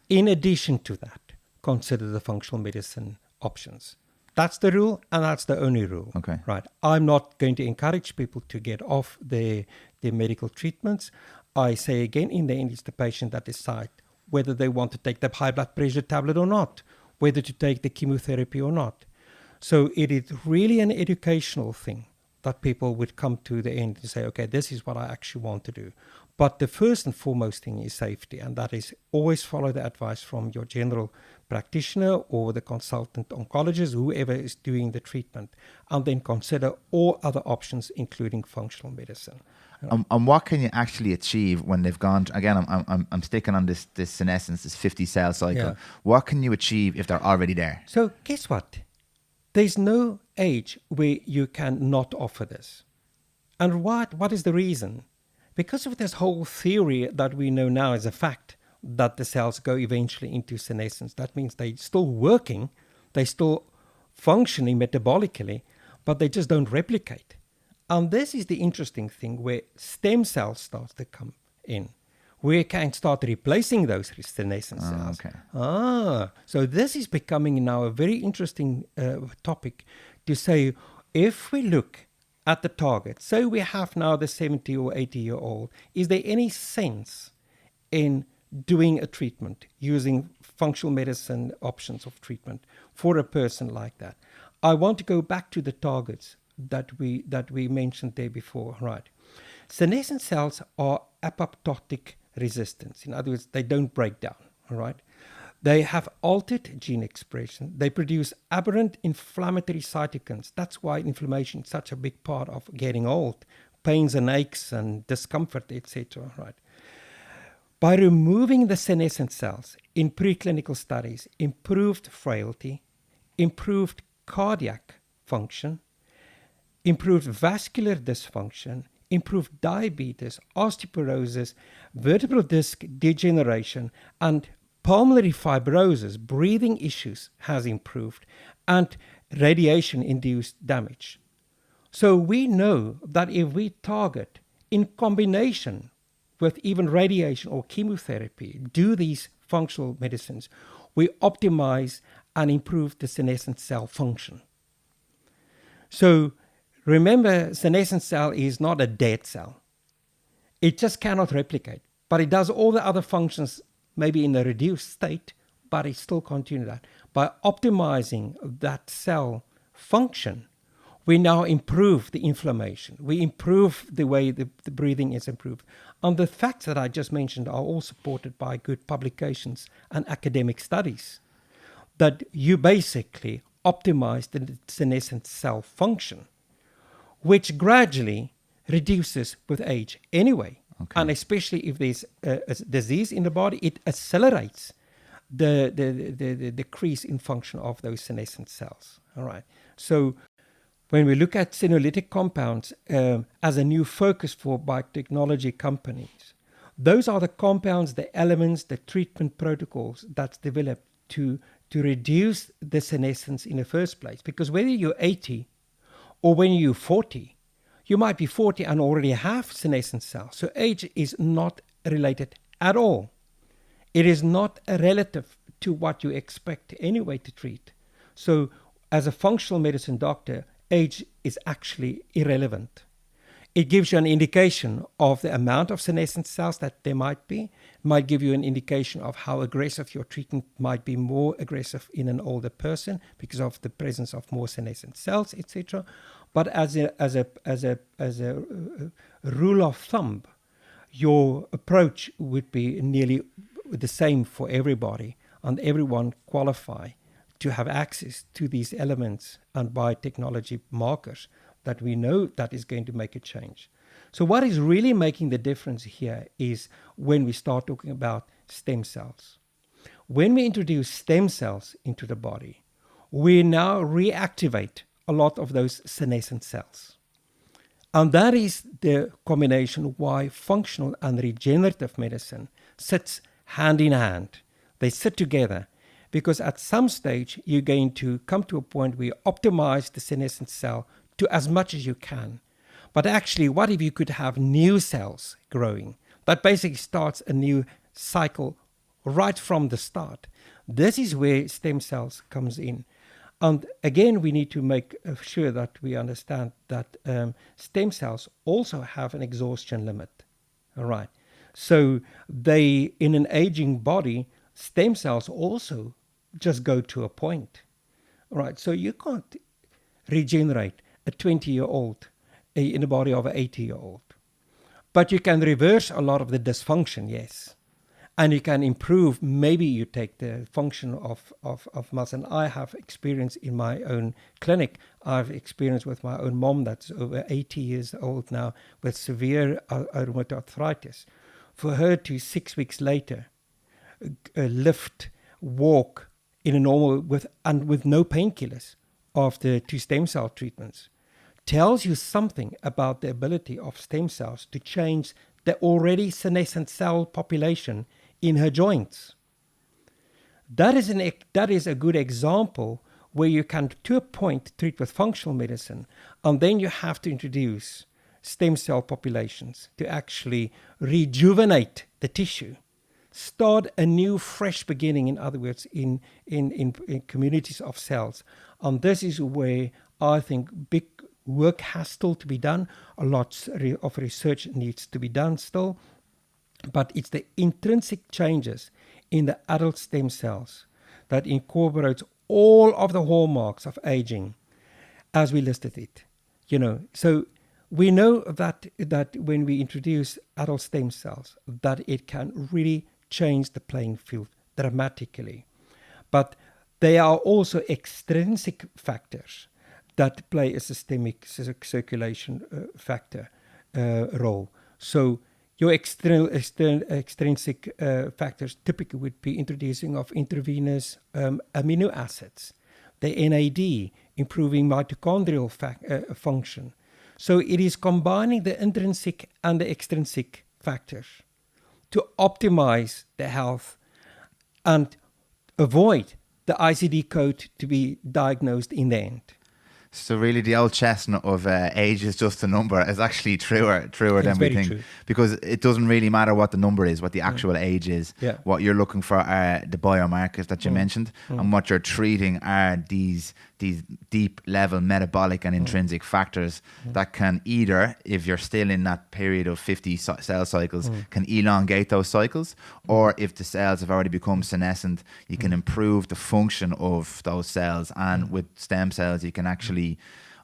In addition to that, consider the functional medicine options. That's the rule, and that's the only rule. Okay. Right. I'm not going to encourage people to get off their medical treatments. I say again, in the end, it's the patient that decide whether they want to take the high blood pressure tablet or not, whether to take the chemotherapy or not. So it is really an educational thing that people would come to the end and say, okay, this is what I actually want to do. But the first and foremost thing is safety, and that is always follow the advice from your general practitioner or the consultant oncologist, whoever is doing the treatment, and then consider all other options, including functional medicine. And what can you actually achieve when they've gone? Again, I'm sticking on this senescence, this 50 cell cycle. Yeah. What can you achieve if they're already there? So guess what? There's no age where you can not offer this. And what is the reason? Because of this whole theory that we know now as a fact that the cells go eventually into senescence. That means they're still working, they're still functioning metabolically, but they just don't replicate. And this is the interesting thing where stem cells start to come in. We can start replacing those senescent cells. Okay. So this is becoming now a very interesting topic to say, if we look at the target, so we have now the 70 or 80-year-old, is there any sense in doing a treatment using functional medicine options of treatment for a person like that? I want to go back to the targets that we mentioned there before, right? Senescent cells are apoptotic resistance. In other words, they don't break down, all right? They have altered gene expression. They produce aberrant inflammatory cytokines. That's why inflammation is such a big part of getting old. Pains and aches and discomfort, etc., right? By removing the senescent cells in preclinical studies, improved frailty, improved cardiac function, improved vascular dysfunction, improved diabetes, osteoporosis, vertebral disc degeneration, and pulmonary fibrosis, breathing issues has improved, and radiation-induced damage. So we know that if we target in combination with even radiation or chemotherapy, do these functional medicines, we optimize and improve the senescent cell function. So remember, senescent cell is not a dead cell. It just cannot replicate, but it does all the other functions maybe in a reduced state, but it still continues that. By optimizing that cell function, we now improve the inflammation. We improve the way the breathing is improved. And the facts that I just mentioned are all supported by good publications and academic studies, that you basically optimize the senescent cell function, which gradually reduces with age anyway. Okay. And especially if there's a disease in the body, it accelerates the decrease in function of those senescent cells. All right. So when we look at senolytic compounds as a new focus for biotechnology companies, those are the compounds, the elements, the treatment protocols that's developed to reduce the senescence in the first place. Because whether you're 80 or when you're 40, you might be 40 and already have senescent cells. So age is not related at all. It is not a relative to what you expect anyway to treat. So as a functional medicine doctor, age is actually irrelevant. It gives you an indication of the amount of senescent cells that there might be. It might give you an indication of how aggressive your treatment might be, more aggressive in an older person because of the presence of more senescent cells, etc. But as a rule of thumb, your approach would be nearly the same for everybody, and everyone qualify to have access to these elements and biotechnology markers that we know that is going to make a change. So what is really making the difference here is when we start talking about stem cells. When we introduce stem cells into the body, we now reactivate a lot of those senescent cells. And that is the combination why functional and regenerative medicine sits hand in hand. They sit together because at some stage you're going to come to a point where you optimize the senescent cell to as much as you can. But actually, what if you could have new cells growing? That basically starts a new cycle right from the start. This is where stem cells comes in. And again, we need to make sure that we understand that stem cells also have an exhaustion limit. All right. So they, in an aging body, stem cells also just go to a point. All right. So you can't regenerate a 20-year-old in the body of an 80-year-old. But you can reverse a lot of the dysfunction, yes. And you can improve, maybe you take the function of muscle. And I have experience in my own clinic. I've experienced with my own mom that's over 80 years old now with severe rheumatoid arthritis. For her to 6 weeks later lift, walk in a normal, with no painkillers after 2 stem cell treatments, tells you something about the ability of stem cells to change the already senescent cell population in her joints. That is a good example where you can, to a point, treat with functional medicine, and then you have to introduce stem cell populations to actually rejuvenate the tissue, start a new, fresh beginning, in other words, in communities of cells. And this is where I think big work has still to be done. A lot of research needs to be done still. But it's the intrinsic changes in the adult stem cells that incorporates all of the hallmarks of aging as we listed it. So we know that when we introduce adult stem cells, that it can really change the playing field dramatically. But there are also extrinsic factors that play a systemic circulation factor role. So your extrinsic factors typically would be introducing of intravenous amino acids, the NAD, improving mitochondrial function. So it is combining the intrinsic and the extrinsic factors to optimize the health and avoid the ICD code to be diagnosed in the end. So really the old chestnut of age is just a number is actually truer than we think. True. Because it doesn't really matter what the number is, what the actual age is. Yeah. What you're looking for are the biomarkers that you mentioned, and what you're treating are these deep level metabolic and intrinsic factors that can either, if you're still in that period of 50 cell cycles, can elongate those cycles, or if the cells have already become senescent, you can improve the function of those cells, and with stem cells you can actually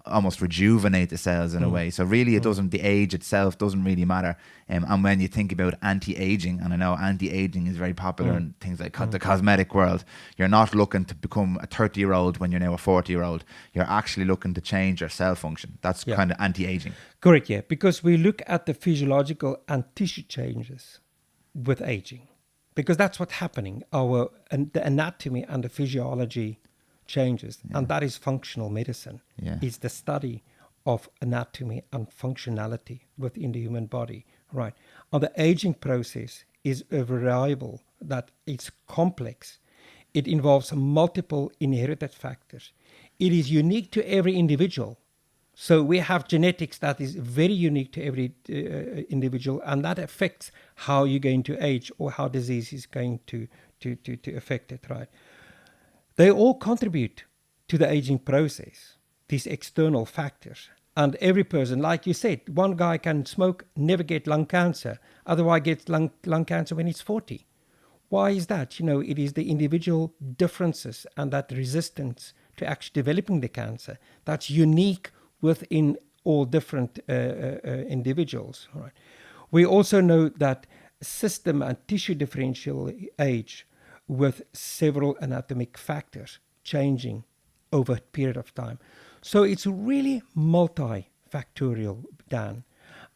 almost rejuvenate the cells in a way. So really the age itself doesn't really matter. And when you think about anti-aging, and I know anti-aging is very popular in things like the cosmetic world, you're not looking to become a 30-year-old when you're now a 40-year-old. You're actually looking to change your cell function. That's kind of anti-aging. Correct, yeah. Because we look at the physiological and tissue changes with aging. Because that's what's happening. The anatomy and the physiology changes, and that is functional medicine. It's the study of anatomy and functionality within the human body, right? And the aging process is a variable that it's complex. It involves multiple inherited factors. It is unique to every individual. So we have genetics that is very unique to every individual, and that affects how you're going to age or how disease is going to affect it, right? They all contribute to the aging process, these external factors. And every person, like you said, one guy can smoke, never get lung cancer, otherwise gets lung cancer when he's 40. Why is that? It is the individual differences and that resistance to actually developing the cancer that's unique within all different individuals. Right? We also know that system and tissue differential age with several anatomic factors changing over a period of time. So it's really multifactorial, Dan.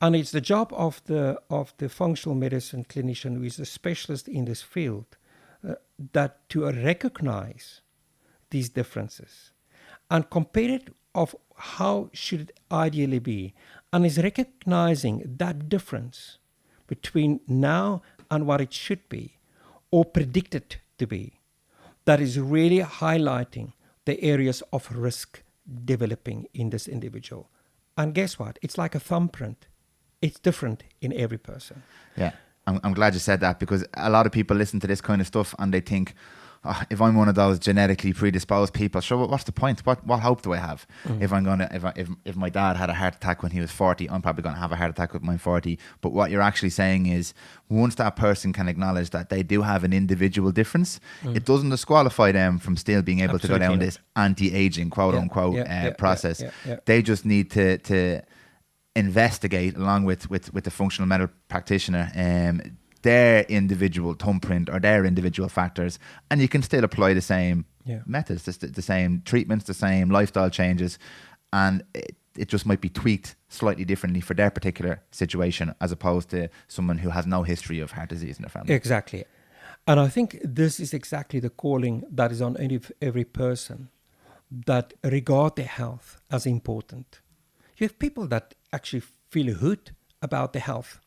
And it's the job of the functional medicine clinician, who is a specialist in this field, that to recognize these differences and compare it of how should it ideally be, and is recognizing that difference between now and what it should be or predicted to be, that is really highlighting the areas of risk developing in this individual. And guess what? It's like a thumbprint. It's different in every person. Yeah, I'm glad you said that, because a lot of people listen to this kind of stuff and they think, oh, if I'm one of those genetically predisposed people, sure, what's the point? What hope do I have? If I'm gonna, if my dad had a heart attack when he was 40, I'm probably gonna have a heart attack when I'm 40. But what you're actually saying is, once that person can acknowledge that they do have an individual difference, it doesn't disqualify them from still being able to go down this anti-aging, quote unquote, process. They just need to investigate, along with the functional medical practitioner, their individual thumbprint or their individual factors, and you can still apply the same methods, the same treatments, the same lifestyle changes, and it just might be tweaked slightly differently for their particular situation, as opposed to someone who has no history of heart disease in their family. Exactly. And I think this is exactly the calling that is on every person, that regard their health as important. You have people that actually feel a hoot about their health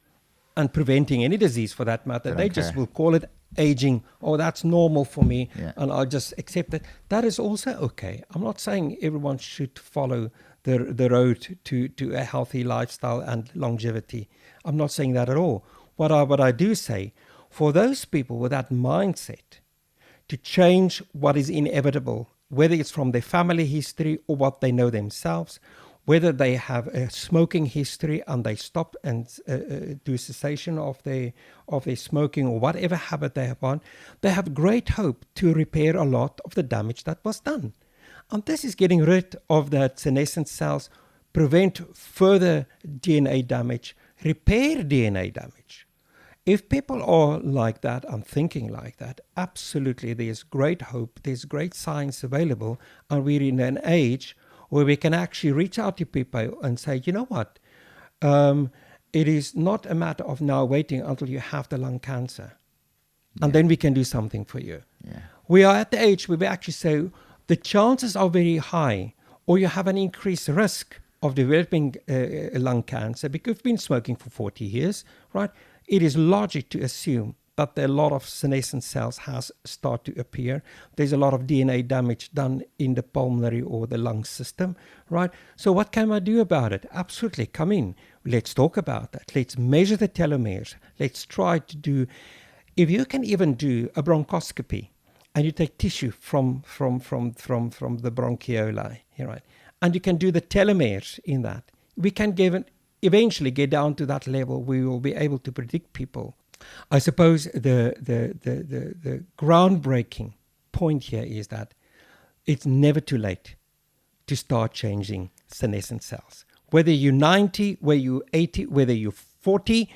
and preventing any disease for that matter. They just will call it aging. Oh, that's normal for me, and I'll just accept it. That is also okay. I'm not saying everyone should follow the road to a healthy lifestyle and longevity. I'm not saying that at all. What I do say, for those people with that mindset to change what is inevitable, whether it's from their family history or what they know themselves, whether they have a smoking history and they stop and do cessation of their smoking, or whatever habit they have on, they have great hope to repair a lot of the damage that was done. And this is getting rid of that senescent cells, prevent further DNA damage, repair DNA damage. If people are like that and thinking like that, absolutely there's great hope, there's great science available, and we're in an age where we can actually reach out to people and say, you know what, it is not a matter of now waiting until you have the lung cancer, and then we can do something for you. We are at the age where we actually say the chances are very high, or you have an increased risk of developing lung cancer because you've been smoking for 40 years, right? It is logic to assume that a lot of senescent cells has start to appear. There's a lot of DNA damage done in the pulmonary or the lung system, right? So what can I do about it? Absolutely, come in. Let's talk about that. Let's measure the telomeres. Let's try to do, if you can even do a bronchoscopy, and you take tissue from the bronchioli, right? And you can do the telomeres in that. We can eventually get down to that level. We will be able to predict people. I suppose the groundbreaking point here is that it's never too late to start changing senescent cells. Whether you're 90, whether you're 80, whether you're 40,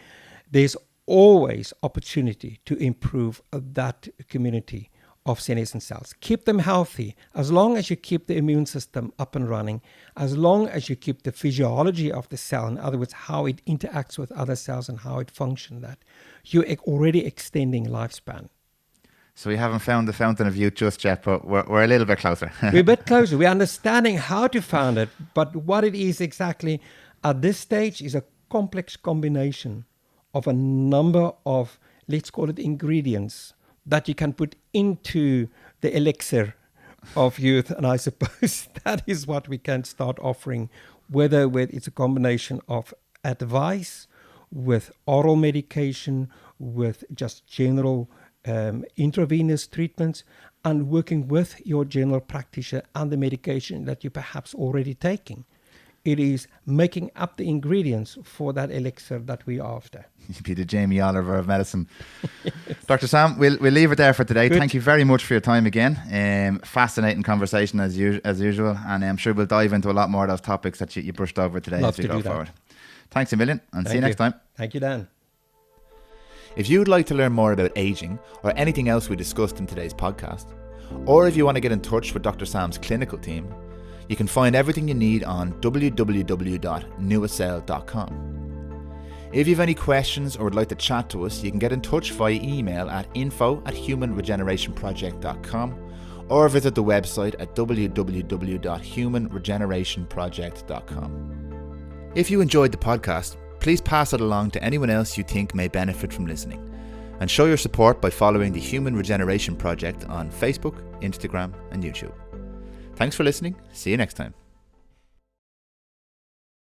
there's always opportunity to improve that community of senescent cells. Keep them healthy. As long as you keep the immune system up and running, as long as you keep the physiology of the cell, in other words, how it interacts with other cells and how it functions, that you're already extending lifespan. So we haven't found the fountain of youth just yet, but we're a little bit closer. We're a bit closer. We're understanding how to find it, but what it is exactly at this stage is a complex combination of a number of, let's call it, ingredients that you can put into the elixir of youth. And I suppose that is what we can start offering, whether it's a combination of advice, with oral medication, with just general intravenous treatments, and working with your general practitioner and the medication that you're perhaps already taking. It is making up the ingredients for that elixir that we're after. You'd be the Jamie Oliver of medicine. Yes. Dr. Sam, we'll leave it there for today. Good. Thank you very much for your time again. Fascinating conversation as usual, and I'm sure we'll dive into a lot more of those topics that you brushed over today as we go forward. Thanks a million, and see you next time. Thank you, Dan. If you would like to learn more about aging or anything else we discussed in today's podcast, or if you want to get in touch with Dr. Sam's clinical team, you can find everything you need on www.newacell.com. If you have any questions or would like to chat to us, you can get in touch via email at info@humanregenerationproject.com or visit the website at www.humanregenerationproject.com. If you enjoyed the podcast, please pass it along to anyone else you think may benefit from listening, and show your support by following the Human Regeneration Project on Facebook, Instagram and YouTube. Thanks for listening. See you next time.